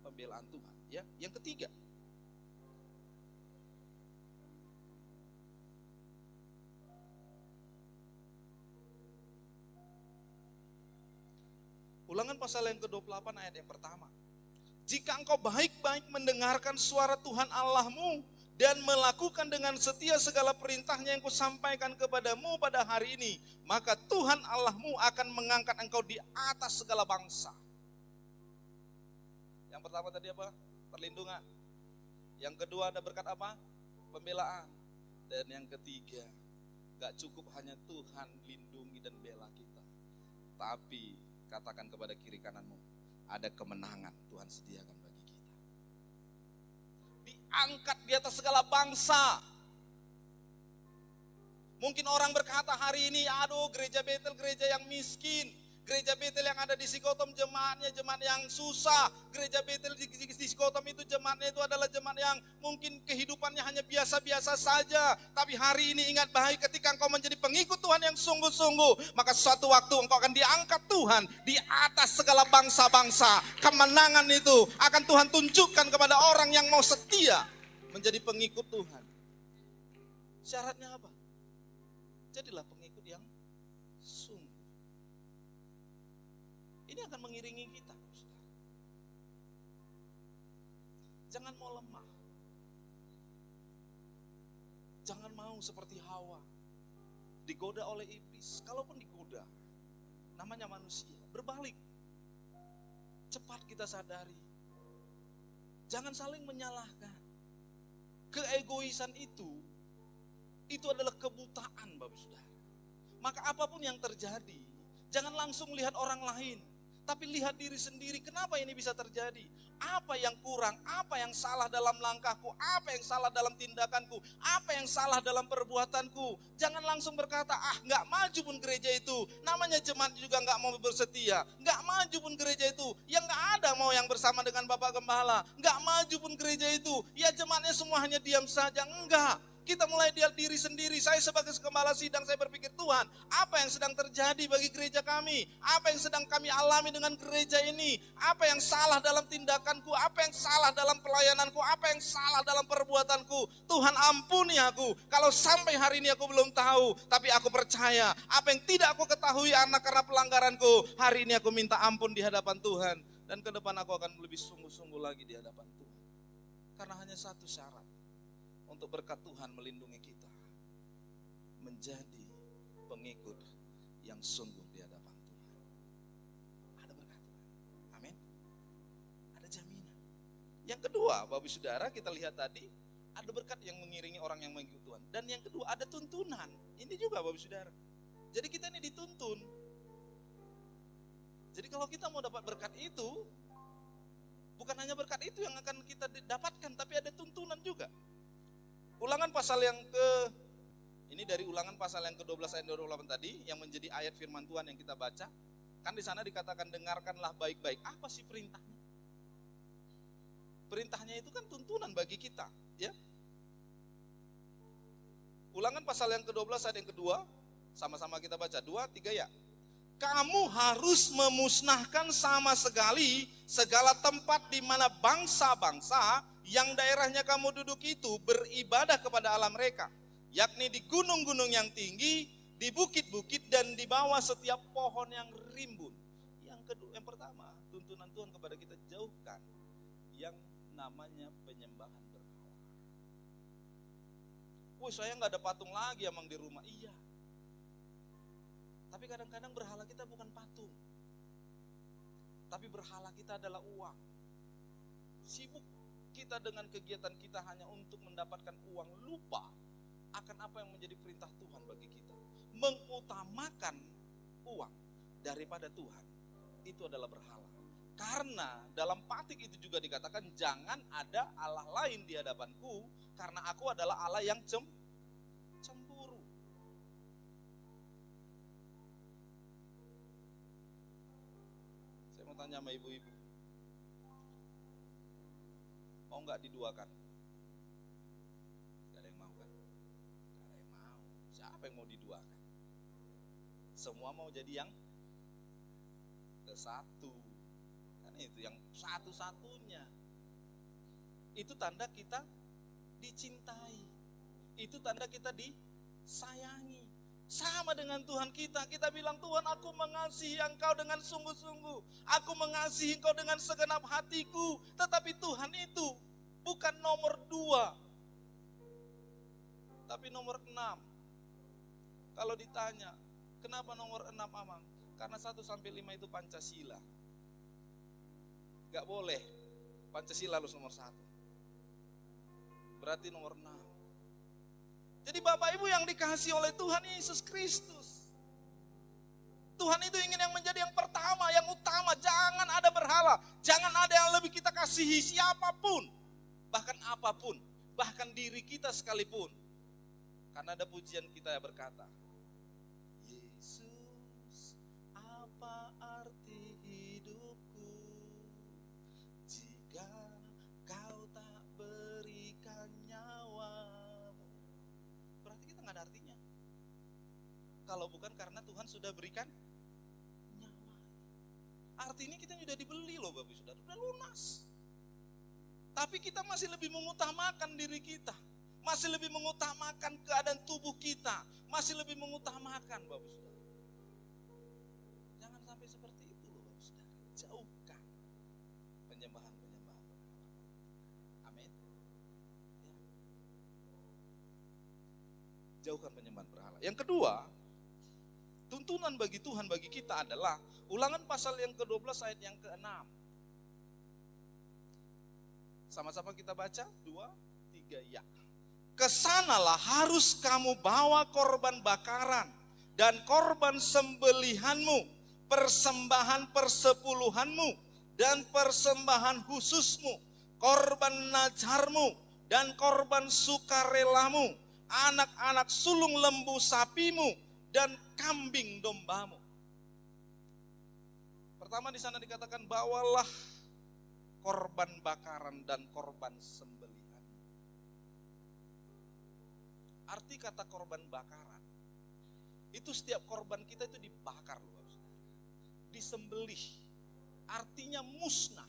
pembelaan Tuhan. Ya, yang ketiga, Ulangan pasal yang ke-28 ayat yang pertama. Jika engkau baik-baik mendengarkan suara Tuhan Allahmu dan melakukan dengan setia segala perintahnya yang kusampaikan kepadamu pada hari ini, maka Tuhan Allahmu akan mengangkat engkau di atas segala bangsa. Yang pertama tadi apa? Perlindungan. Yang kedua ada berkat apa? Pembelaan. Dan yang ketiga, gak cukup hanya Tuhan lindungi dan bela kita, tapi katakan kepada kiri kananmu, ada kemenangan Tuhan sediakan bagi kita. Diangkat di atas segala bangsa. Mungkin orang berkata hari ini, aduh gereja Betel gereja yang miskin. Gereja Betel yang ada di Sikotom jemaatnya jemaat yang susah. Gereja Betel di Sikotom itu jemaatnya itu adalah jemaat yang mungkin kehidupannya hanya biasa-biasa saja. Tapi hari ini ingat baik, ketika engkau menjadi pengikut Tuhan yang sungguh-sungguh, maka suatu waktu engkau akan diangkat Tuhan di atas segala bangsa-bangsa. Kemenangan itu akan Tuhan tunjukkan kepada orang yang mau setia menjadi pengikut Tuhan. Syaratnya apa? Jadilah pengikut yang sungguh. Ini akan mengiringi kita. Jangan mau lemah. Jangan mau seperti Hawa, digoda oleh iblis. Kalaupun digoda, namanya manusia, berbalik. Cepat kita sadari. Jangan saling menyalahkan. Keegoisan itu adalah kebutaan, Bapak Saudara. Maka apapun yang terjadi, jangan langsung lihat orang lain, tapi lihat diri sendiri. Kenapa ini bisa terjadi? Apa yang kurang? Apa yang salah dalam langkahku? Apa yang salah dalam tindakanku? Apa yang salah dalam perbuatanku? Jangan langsung berkata, gak maju pun gereja itu. Namanya jemaat juga gak mau bersetia. Gak maju pun gereja itu. Yang gak ada mau yang bersama dengan Bapak Gembala. Gak maju pun gereja itu. Ya jemaatnya semua hanya diam saja. Enggak. Kita mulai lihat diri sendiri. Saya sebagai gembala sidang, saya berpikir, Tuhan, apa yang sedang terjadi bagi gereja kami? Apa yang sedang kami alami dengan gereja ini? Apa yang salah dalam tindakanku? Apa yang salah dalam pelayananku? Apa yang salah dalam perbuatanku? Tuhan ampuni aku. Kalau sampai hari ini aku belum tahu, tapi aku percaya apa yang tidak aku ketahui karena pelanggaranku, hari ini aku minta ampun di hadapan Tuhan. Dan ke depan aku akan lebih sungguh-sungguh lagi di hadapan Tuhan. Karena hanya satu syarat untuk berkat Tuhan melindungi kita, menjadi pengikut yang sungguh di hadapan Tuhan. Ada berkat Tuhan. Amin. Ada jaminan. Yang kedua, Bapak Saudara, kita lihat tadi ada berkat yang mengiringi orang yang mengikut Tuhan. Dan yang kedua ada tuntunan. Ini juga Bapak Saudara. Jadi kita ini dituntun. Jadi kalau kita mau dapat berkat itu, bukan hanya berkat itu yang akan kita dapatkan, tapi ada tuntunan juga. Ulangan pasal yang ini dari Ulangan pasal yang ke-12 ayat 28 tadi, yang menjadi ayat firman Tuhan yang kita baca. Kan di sana dikatakan dengarkanlah baik-baik. Apa sih perintahnya? Perintahnya itu kan tuntunan bagi kita, ya. Ulangan pasal yang ke-12 ayat yang kedua, sama-sama kita baca, 2, 3 ya. Kamu harus memusnahkan sama sekali segala tempat di mana bangsa-bangsa yang daerahnya kamu duduk itu beribadah kepada Allah mereka, yakni di gunung-gunung yang tinggi, di bukit-bukit, dan di bawah setiap pohon yang rimbun. Yang pertama, tuntunan Tuhan kepada kita, jauhkan yang namanya penyembahan berhala. Saya nggak ada patung lagi emang di rumah. Iya. Tapi kadang-kadang berhala kita bukan patung. Tapi berhala kita adalah uang. Sibuk kita dengan kegiatan kita hanya untuk mendapatkan uang, lupa akan apa yang menjadi perintah Tuhan bagi kita. Mengutamakan uang daripada Tuhan, itu adalah berhala. Karena dalam Patik itu juga dikatakan, jangan ada Allah lain di hadapanku, karena aku adalah Allah yang cemburu. Saya mau tanya sama ibu-ibu, Mau nggak diduakan? Gak ada yang mau kan? Gak ada yang mau. Siapa yang mau diduakan? Semua mau jadi yang ke satu. Kan itu yang satu-satunya. Itu tanda kita dicintai. Itu tanda kita disayangi. Sama dengan Tuhan kita bilang, Tuhan, aku mengasihi Engkau dengan sungguh-sungguh. Aku mengasihi Engkau dengan segenap hatiku. Tetapi Tuhan itu bukan nomor 2, tapi nomor 6. Kalau ditanya, kenapa nomor 6, Amang? Karena 1-5 itu Pancasila. Gak boleh, Pancasila harus nomor 1. Berarti nomor 6. Jadi Bapak Ibu yang dikasihi oleh Tuhan Yesus Kristus, Tuhan itu ingin yang menjadi yang pertama, yang utama. Jangan ada berhala, jangan ada yang lebih kita kasihi siapapun, bahkan apapun, bahkan diri kita sekalipun. Karena ada pujian kita yang berkata, Yesus, apa arti hidupku jika Kau tak berikan nyawamu? Berarti kita gak ada artinya kalau bukan karena Tuhan sudah berikan nyawa. Artinya kita sudah dibeli loh Bapak Saudara, sudah lunas. Tapi kita masih lebih mengutamakan diri kita, masih lebih mengutamakan keadaan tubuh kita, masih lebih mengutamakan Bapak Saudara. Jangan sampai seperti itu loh Bapak Saudara. Jauhkan penyembahan-penyembahan. Amin. Ya. Jauhkan penyembahan berhala. Yang kedua, tuntunan bagi Tuhan bagi kita adalah Ulangan pasal yang ke-12 ayat yang ke-6. Sama-sama kita baca, 2, 3, ya. Kesanalah harus kamu bawa korban bakaran dan korban sembelihanmu, persembahan persepuluhanmu dan persembahan khususmu, korban najarmu dan korban sukarelamu, anak-anak sulung lembu sapimu dan kambing dombamu. Pertama di sana dikatakan bawalah korban bakaran dan korban sembelihan. Arti kata korban bakaran, itu setiap korban kita itu dibakar loh, disembelih. Artinya musnah,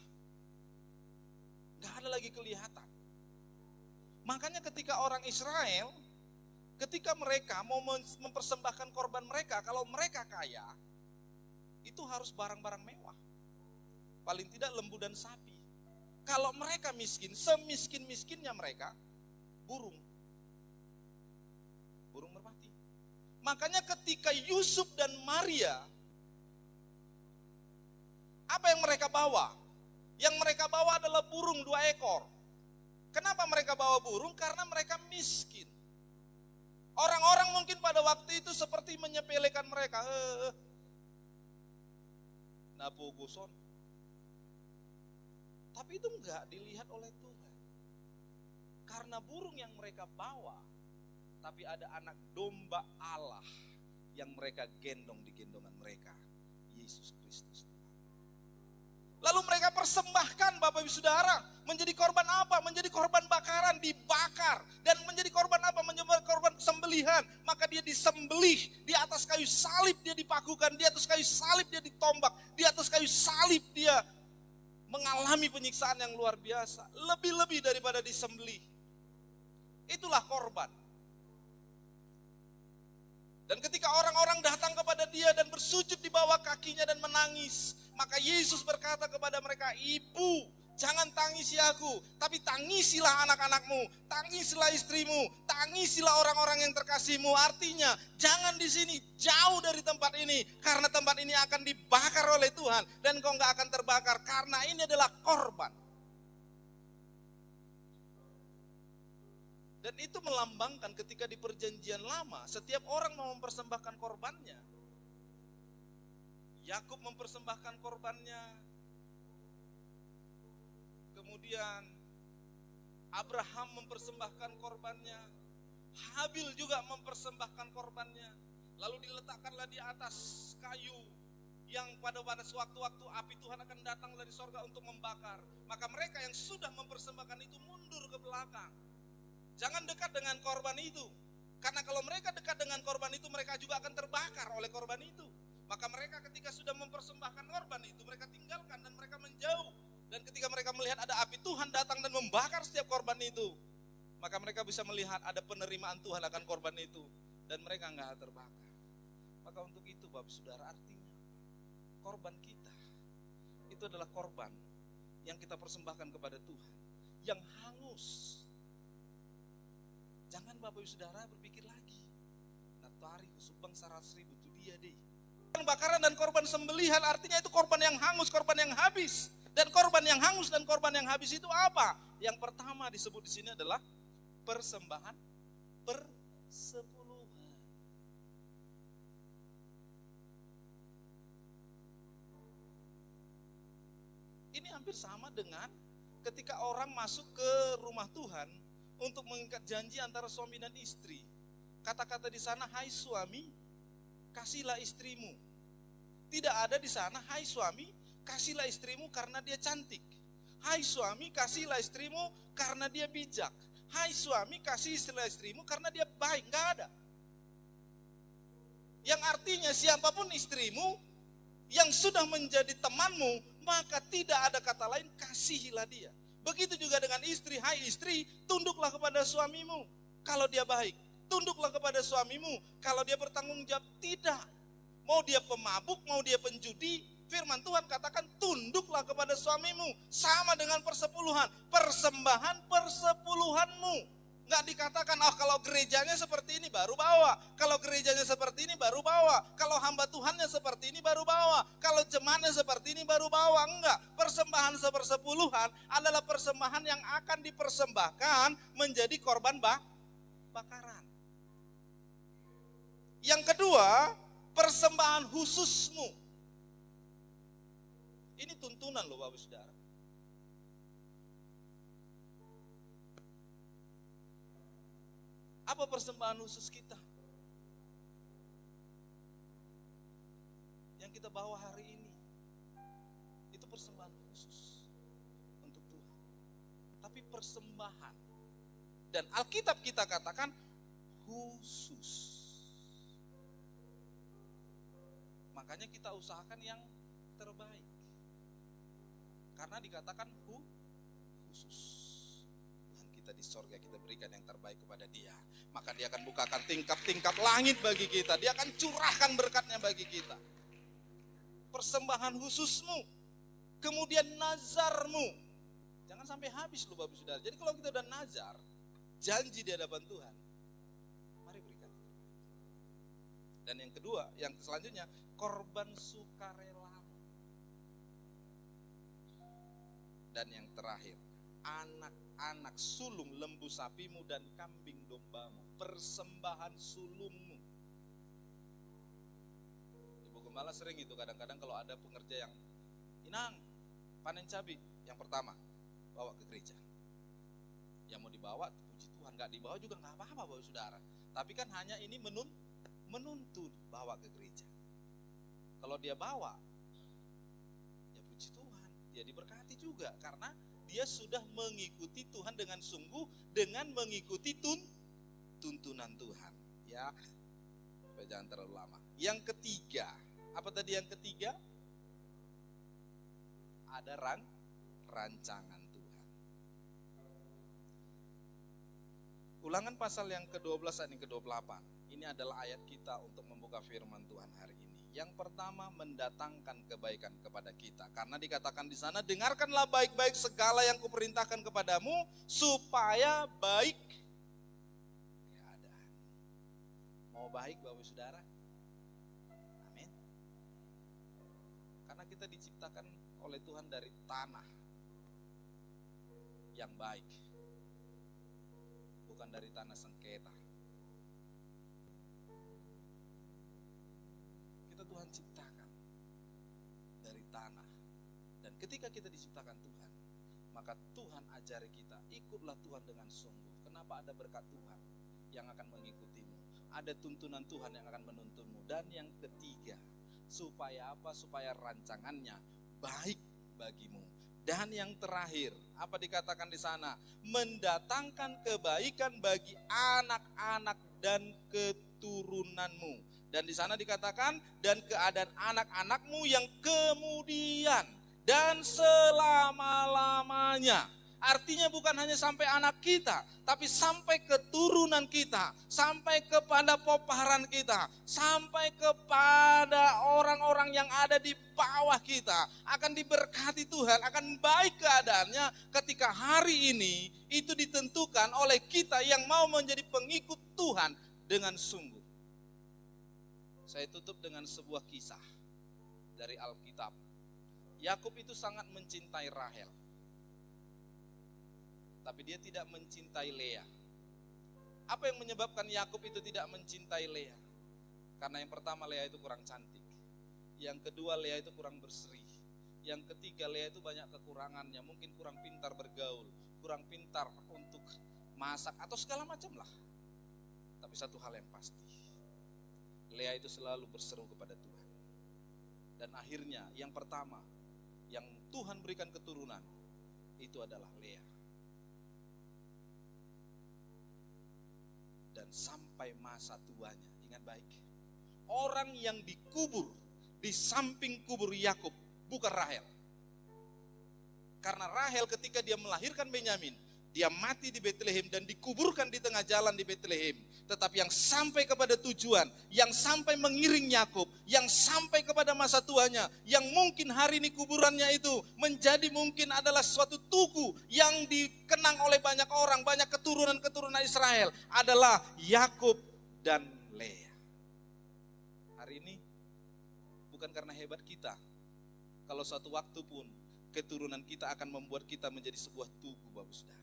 gak ada lagi kelihatan. Makanya ketika orang Israel, ketika mereka mau mempersembahkan korban mereka, kalau mereka kaya, itu harus barang-barang mewah. Paling tidak lembu dan sapi. Kalau mereka miskin, semiskin-miskinnya mereka, burung merpati. Makanya ketika Yusuf dan Maria, apa yang mereka bawa? Yang mereka bawa adalah burung 2 ekor. Kenapa mereka bawa burung? Karena mereka miskin. Orang-orang mungkin pada waktu itu seperti menyepelekan mereka. Napuguson. Tapi itu enggak dilihat oleh Tuhan. Karena burung yang mereka bawa, tapi ada anak domba Allah yang mereka gendong di gendongan mereka, Yesus Kristus Tuhan. Lalu mereka persembahkan Bapak Ibu Saudara, menjadi korban apa? Menjadi korban bakaran, dibakar. Dan menjadi korban apa? Menjadi korban sembelihan. Maka dia disembelih, di atas kayu salib dia dipakukan, di atas kayu salib dia ditombak, di atas kayu salib dia mengalami penyiksaan yang luar biasa. Lebih-lebih daripada disembelih. Itulah korban. Dan ketika orang-orang datang kepada dia dan bersujud di bawah kakinya dan menangis, maka Yesus berkata kepada mereka, ibu, jangan tangisi aku, tapi tangisilah anak-anakmu, tangisilah istrimu, tangisilah orang-orang yang terkasihmu. Artinya, jangan di sini, jauh dari tempat ini, karena tempat ini akan dibakar oleh Tuhan, dan kau gak akan terbakar, karena ini adalah korban. Dan itu melambangkan ketika di perjanjian lama, setiap orang mau mempersembahkan korbannya. Yakub mempersembahkan korbannya. Kemudian Abraham mempersembahkan korbannya. Habil juga mempersembahkan korbannya. Lalu diletakkanlah di atas kayu yang pada sewaktu-waktu api Tuhan akan datang dari sorga untuk membakar. Maka mereka yang sudah mempersembahkan itu mundur ke belakang. Jangan dekat dengan korban itu. Karena kalau mereka dekat dengan korban itu, mereka juga akan terbakar oleh korban itu. Maka mereka ketika sudah mempersembahkan korban itu, mereka tinggalkan dan mereka menjauh. Dan ketika mereka melihat ada api Tuhan datang dan membakar setiap korban itu, maka mereka bisa melihat ada penerimaan Tuhan akan korban itu. Dan mereka nggak terbakar. Maka untuk itu Bapak Saudara, artinya korban kita itu adalah korban yang kita persembahkan kepada Tuhan, yang hangus. Jangan Bapak Saudara berpikir lagi, natari subang 100.000 itu dia deh. Bakaran dan korban sembelihan artinya itu korban yang hangus, korban yang habis. Dan korban yang hangus dan korban yang habis itu apa? Yang pertama disebut di sini adalah persembahan persepuluhan. Ini hampir sama dengan ketika orang masuk ke rumah Tuhan untuk mengikat janji antara suami dan istri. Kata-kata di sana, hai suami, kasihlah istrimu. Tidak ada di sana, hai suami, kasihlah istrimu karena dia cantik. Hai suami, kasihlah istrimu karena dia bijak. Hai suami, kasihlah istrimu karena dia baik. Enggak ada. Yang artinya siapapun istrimu yang sudah menjadi temanmu, maka tidak ada kata lain, kasihilah dia. Begitu juga dengan istri, hai istri, tunduklah kepada suamimu kalau dia baik. Tunduklah kepada suamimu kalau dia bertanggung jawab. Tidak. Mau dia pemabuk, mau dia penjudi, firman Tuhan katakan tunduklah kepada suamimu. Sama dengan persepuluhan, persembahan persepuluhanmu. Nggak dikatakan, kalau gerejanya seperti ini baru bawa. Kalau gerejanya seperti ini baru bawa. Kalau hamba Tuhannya seperti ini baru bawa. Kalau jemaatnya seperti ini baru bawa. Enggak, persembahan sepersepuluhan adalah persembahan yang akan dipersembahkan menjadi korban bakaran. Yang kedua, persembahan khususmu. Ini tuntunan loh Bapak Saudara. Apa persembahan khusus kita? Yang kita bawa hari ini. Itu persembahan khusus untuk Tuhan. Tapi persembahan. Dan Alkitab kita katakan khusus. Makanya kita usahakan yang terbaik. Karena dikatakan khusus. Kita di sorga, kita berikan yang terbaik kepada dia. Maka dia akan bukakan tingkap-tingkap langit bagi kita. Dia akan curahkan berkatnya bagi kita. Persembahan khususmu. Kemudian nazarmu. Jangan sampai habis loh Bapak Saudara. Jadi kalau kita udah nazar, janji di hadapan Tuhan, mari berikan. Dan yang kedua, yang selanjutnya, korban sukarelamu. Dan yang terakhir, anak-anak sulung lembu sapimu dan kambing dombamu, persembahan sulungmu. Ibu gembala sering itu kadang-kadang kalau ada pengerja yang Inang panen cabai, yang pertama bawa ke gereja. Yang mau dibawa puji Tuhan, nggak dibawa juga nggak apa-apa Bapak Saudara. Tapi kan hanya ini menuntut bawa ke gereja. Kalau dia bawa, ya puji Tuhan, dia diberkati juga karena dia sudah mengikuti Tuhan dengan sungguh, dengan mengikuti tuntunan Tuhan. Ya, supaya jangan terlalu lama. Yang ketiga, apa tadi yang ketiga? Ada rancangan Tuhan. Ulangan pasal yang ke-12 ayat yang ke-28. Ini adalah ayat kita untuk membuka firman Tuhan hari ini. Yang pertama, mendatangkan kebaikan kepada kita. Karena dikatakan di sana, dengarkanlah baik-baik segala yang kuperintahkan kepadamu, supaya baik keadaan. Mau baik Bapak Saudara? Amin. Karena kita diciptakan oleh Tuhan dari tanah yang baik. Bukan dari tanah sengketa. Tuhan ciptakan dari tanah. Dan ketika kita diciptakan Tuhan, maka Tuhan ajari kita, ikutlah Tuhan dengan sungguh. Kenapa? Ada berkat Tuhan yang akan mengikutimu. Ada tuntunan Tuhan yang akan menuntunmu. Dan yang ketiga, Supaya apa? Supaya rancangannya baik bagimu. Dan yang terakhir, apa dikatakan di sana? Mendatangkan kebaikan bagi anak-anak dan keturunanmu. Dan di sana dikatakan, dan keadaan anak-anakmu yang kemudian dan selama-lamanya. Artinya bukan hanya sampai anak kita, tapi sampai keturunan kita, sampai kepada pepaharan kita, sampai kepada orang-orang yang ada di bawah kita, akan diberkati Tuhan, akan baik keadaannya ketika hari ini itu ditentukan oleh kita yang mau menjadi pengikut Tuhan dengan sungguh. Saya tutup dengan sebuah kisah dari Alkitab. Yakub itu sangat mencintai Rahel. Tapi dia tidak mencintai Lea. Apa yang menyebabkan Yakub itu tidak mencintai Lea? Karena yang pertama, Lea itu kurang cantik. Yang kedua, Lea itu kurang berseri. Yang ketiga, Lea itu banyak kekurangannya. Mungkin kurang pintar bergaul, kurang pintar untuk masak atau segala macam lah. Tapi satu hal yang pasti, Lea itu selalu berseru kepada Tuhan. Dan akhirnya yang pertama, yang Tuhan berikan keturunan, itu adalah Lea. Dan sampai masa tuanya, ingat baik, orang yang dikubur di samping kubur Yakub bukan Rahel. Karena Rahel ketika dia melahirkan Benyamin, dia mati di Betlehem dan dikuburkan di tengah jalan di Betlehem. Tetapi yang sampai kepada tujuan, yang sampai mengiring Yakub, yang sampai kepada masa tuanya, yang mungkin hari ini kuburannya itu menjadi mungkin adalah suatu tugu yang dikenang oleh banyak orang, banyak keturunan-keturunan Israel, adalah Yakub dan Lea. Hari ini bukan karena hebat kita, kalau suatu waktu pun keturunan kita akan membuat kita menjadi sebuah tugu, Bapak Saudara.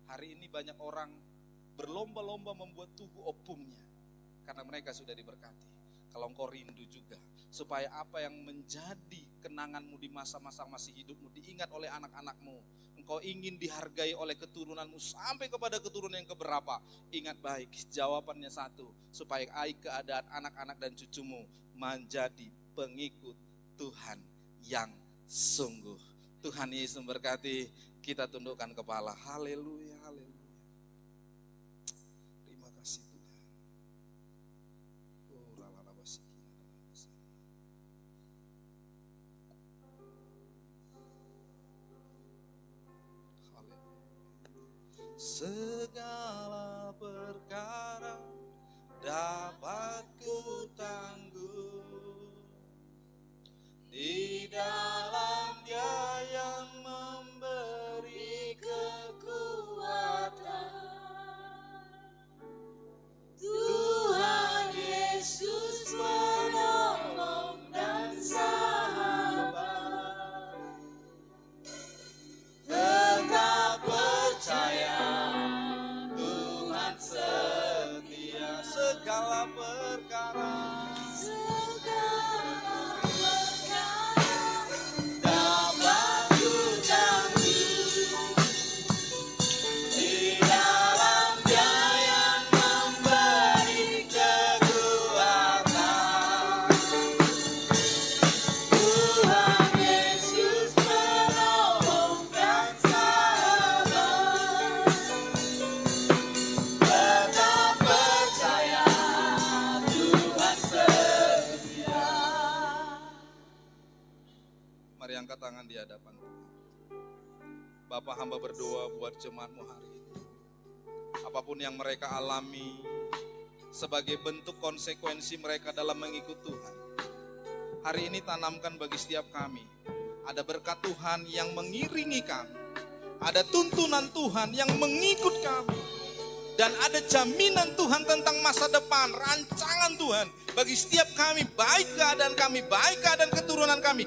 Hari ini banyak orang berlomba-lomba membuat tugu opungnya karena mereka sudah diberkati. Kalau engkau rindu juga supaya apa yang menjadi kenanganmu di masa-masa masih hidupmu diingat oleh anak-anakmu, engkau ingin dihargai oleh keturunanmu sampai kepada keturunan yang keberapa, ingat baik, jawabannya satu, supaya keadaan anak-anak dan cucumu menjadi pengikut Tuhan yang sungguh. Tuhan Yesus memberkati. Kita tundukkan kepala. Haleluya, haleluya. Terima kasih Tuhan. Segala perkara dapat ku tangguh di dalam Dia yang memberi kekuatan. Tuhan Yesus menolong dan sahabat. Tetap percaya Tuhan setia segala perkara. Angkat tangan di hadapan Tuhan. Bapak, hamba berdoa buat jemaatmu hari ini. Apapun yang mereka alami sebagai bentuk konsekuensi mereka dalam mengikut Tuhan, hari ini tanamkan bagi setiap kami. Ada berkat Tuhan yang mengiringi kami, ada tuntunan Tuhan yang mengikut kami, dan ada jaminan Tuhan tentang masa depan, rancangan Tuhan bagi setiap kami, baik keadaan kami, baik keadaan keturunan kami,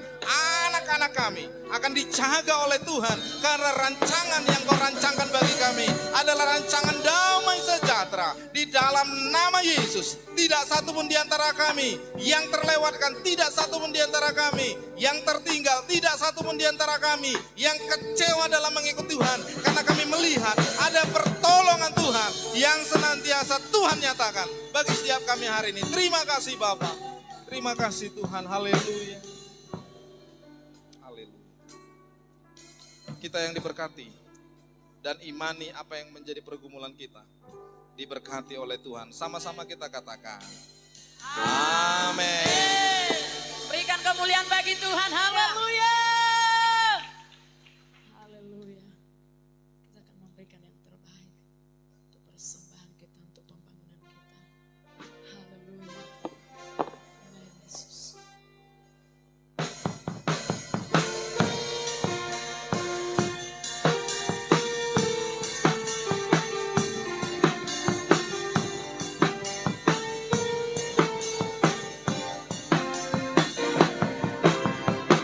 anak-anak kami akan dijaga oleh Tuhan. Karena rancangan yang Kau rancangkan bagi kami adalah rancangan damai sejahtera di dalam nama Yesus. Tidak satu pun di antara kami yang terlewatkan, tidak satu pun di antara kami yang tertinggal, tidak satu pun di antara kami yang kecewa dalam mengikut Tuhan. Karena kami melihat ada pertolongan Tuhan yang senantiasa Tuhan nyatakan bagi setiap kami hari ini. Terima kasih Bapak. Terima kasih Tuhan, haleluya. Haleluya. Kita yang diberkati dan imani apa yang menjadi pergumulan kita, diberkati oleh Tuhan. Sama-sama kita katakan, amin. Berikan kemuliaan bagi Tuhan. Haleluya. Haleluya. Kita akan memberikan yang terbaik untuk persembahan kita, untuk pembangunan kita. Haleluya. Amin Yesus.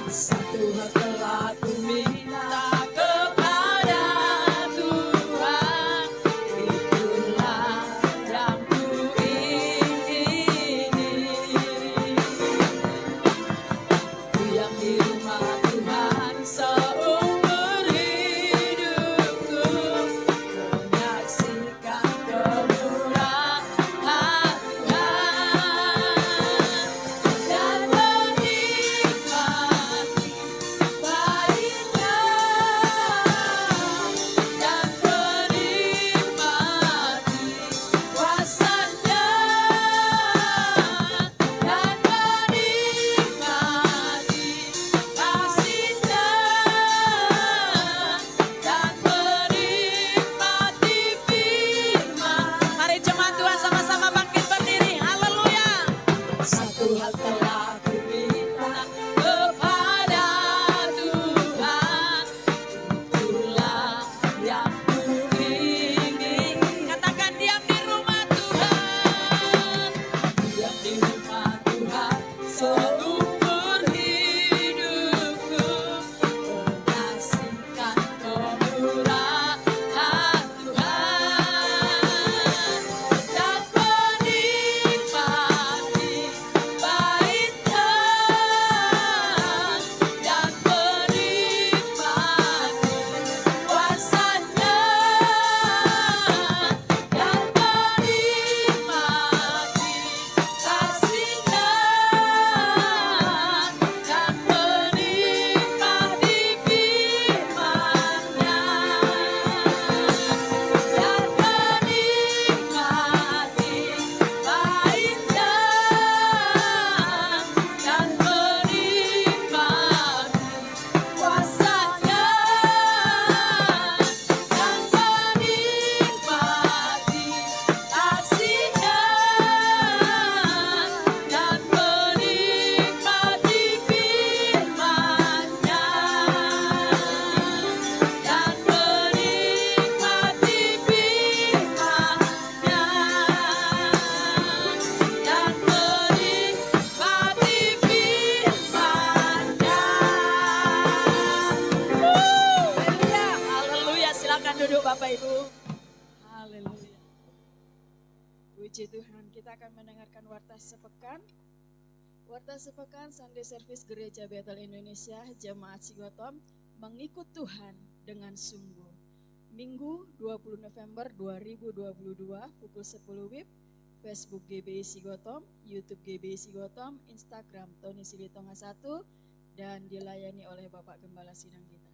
Satu hal telah ku minta kepada Tuhan, itulah yang ku ingini. Ku yang di rumah Tuhan seumur hidupku, menyaksikan kemurahan Tuhan dan menikmati baiknya dan menikmati kuasanya dan menikmati kasihnya dan menikmati firman. Mari jemaat Tuhan sama-sama bangkit berdiri. Haleluya. Satu hal telah ku minta kepada Tuhan, itulah yang ku ingin. Katakan diam di rumah Tuhan, diam di rumah Tuhan seumur hidupku, menyaksikan kemurahan Tuhan dan menikmati baiknya dan menikmati kuasanya dan menikmati kasihnya dan menikmati firman-Nya dan menikmati baiknya dan menikmati kuasanya dan menikmati kasihnya dan menikmati firman-Nya dan menikmati firman-Nya dan menikmati firman-Nya. Haleluya, silakan duduk Bapak Ibu. Haleluya. Puji Tuhan, kita akan mendengarkan warta sepekan. Warta sepekan Sunday Service Gereja Bethel Indonesia Jemaat Sigotom mengikut Tuhan dengan sungguh. Minggu 20 November 2022 pukul 10 WIB, Facebook GBI Sigotom, YouTube GBI Sigotom, Instagram Tony Silitonga 1 dan dilayani oleh Bapak Gembala Sidang kita.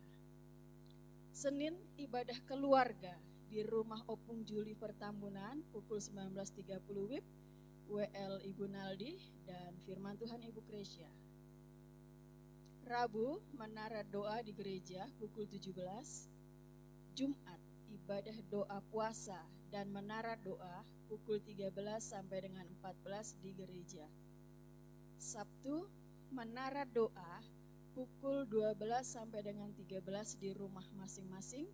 Senin ibadah keluarga di rumah Opung Juli Pertambunan pukul 19.30 WIB, WL Ibu Naldi dan Firman Tuhan Ibu Kresya. Rabu menara doa di gereja pukul 17. Jumat ibadah doa puasa dan menara doa pukul 13 sampai dengan 14 di gereja. Sabtu menara doa pukul 12 sampai dengan 13 di rumah masing-masing.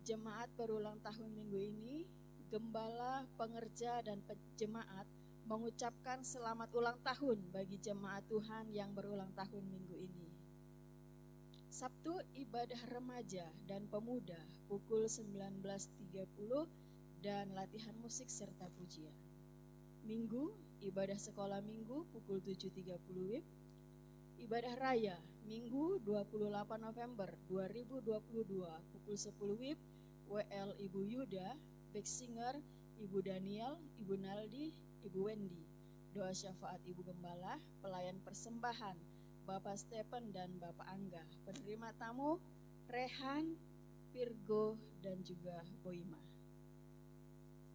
Jemaat berulang tahun minggu ini, gembala, pengerja, dan jemaat mengucapkan selamat ulang tahun bagi jemaat Tuhan yang berulang tahun minggu ini. Sabtu ibadah remaja dan pemuda pukul 19.30 dan latihan musik serta pujian. Minggu ibadah sekolah minggu pukul 7.30 WIB. Ibadah raya Minggu 28 November 2022 pukul 10 WIB, WL Ibu Yuda, back singer Ibu Daniel, Ibu Naldi, Ibu Wendy. doa syafaat Ibu Gembala, pelayan persembahan Bapak Stephen dan Bapak Angga, penerima tamu Rehan, Virgo, dan juga Boima.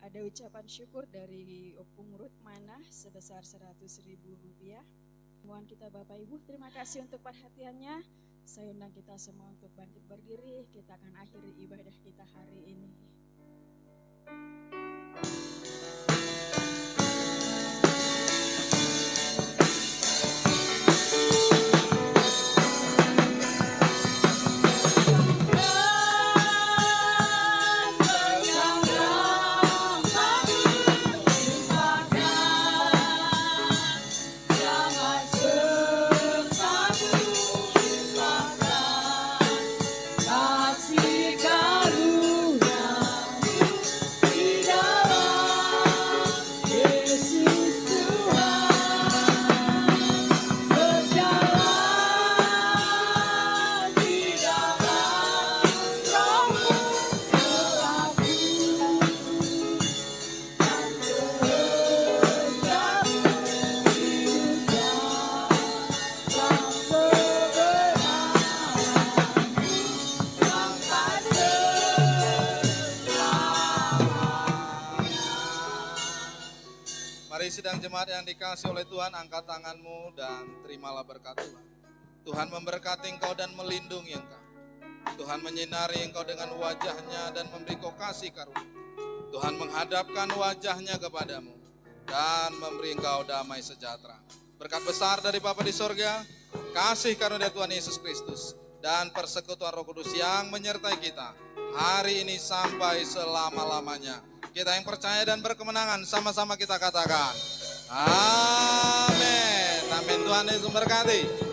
Ada ucapan syukur dari Opung Rutmana sebesar Rp100.000. Mohon kita Bapak Ibu, terima kasih untuk perhatiannya. Saya undang kita semua untuk bangkit berdiri, kita akan akhiri ibadah kita hari ini. Mari sidang jemaat yang dikasihi oleh Tuhan, angkat tanganmu dan terimalah berkat Tuhan. Tuhan memberkati engkau dan melindungi engkau. Tuhan menyinari engkau dengan wajahnya dan memberi kau kasih karunia. Tuhan menghadapkan wajahnya kepadamu dan memberi engkau damai sejahtera. Berkat besar dari Bapa di sorga, kasih karunia Tuhan Yesus Kristus, dan persekutuan Roh Kudus yang menyertai kita hari ini sampai selama-lamanya. Kita yang percaya dan berkemenangan sama-sama kita katakan amin. Amin. Tuhan Yesus memberkati.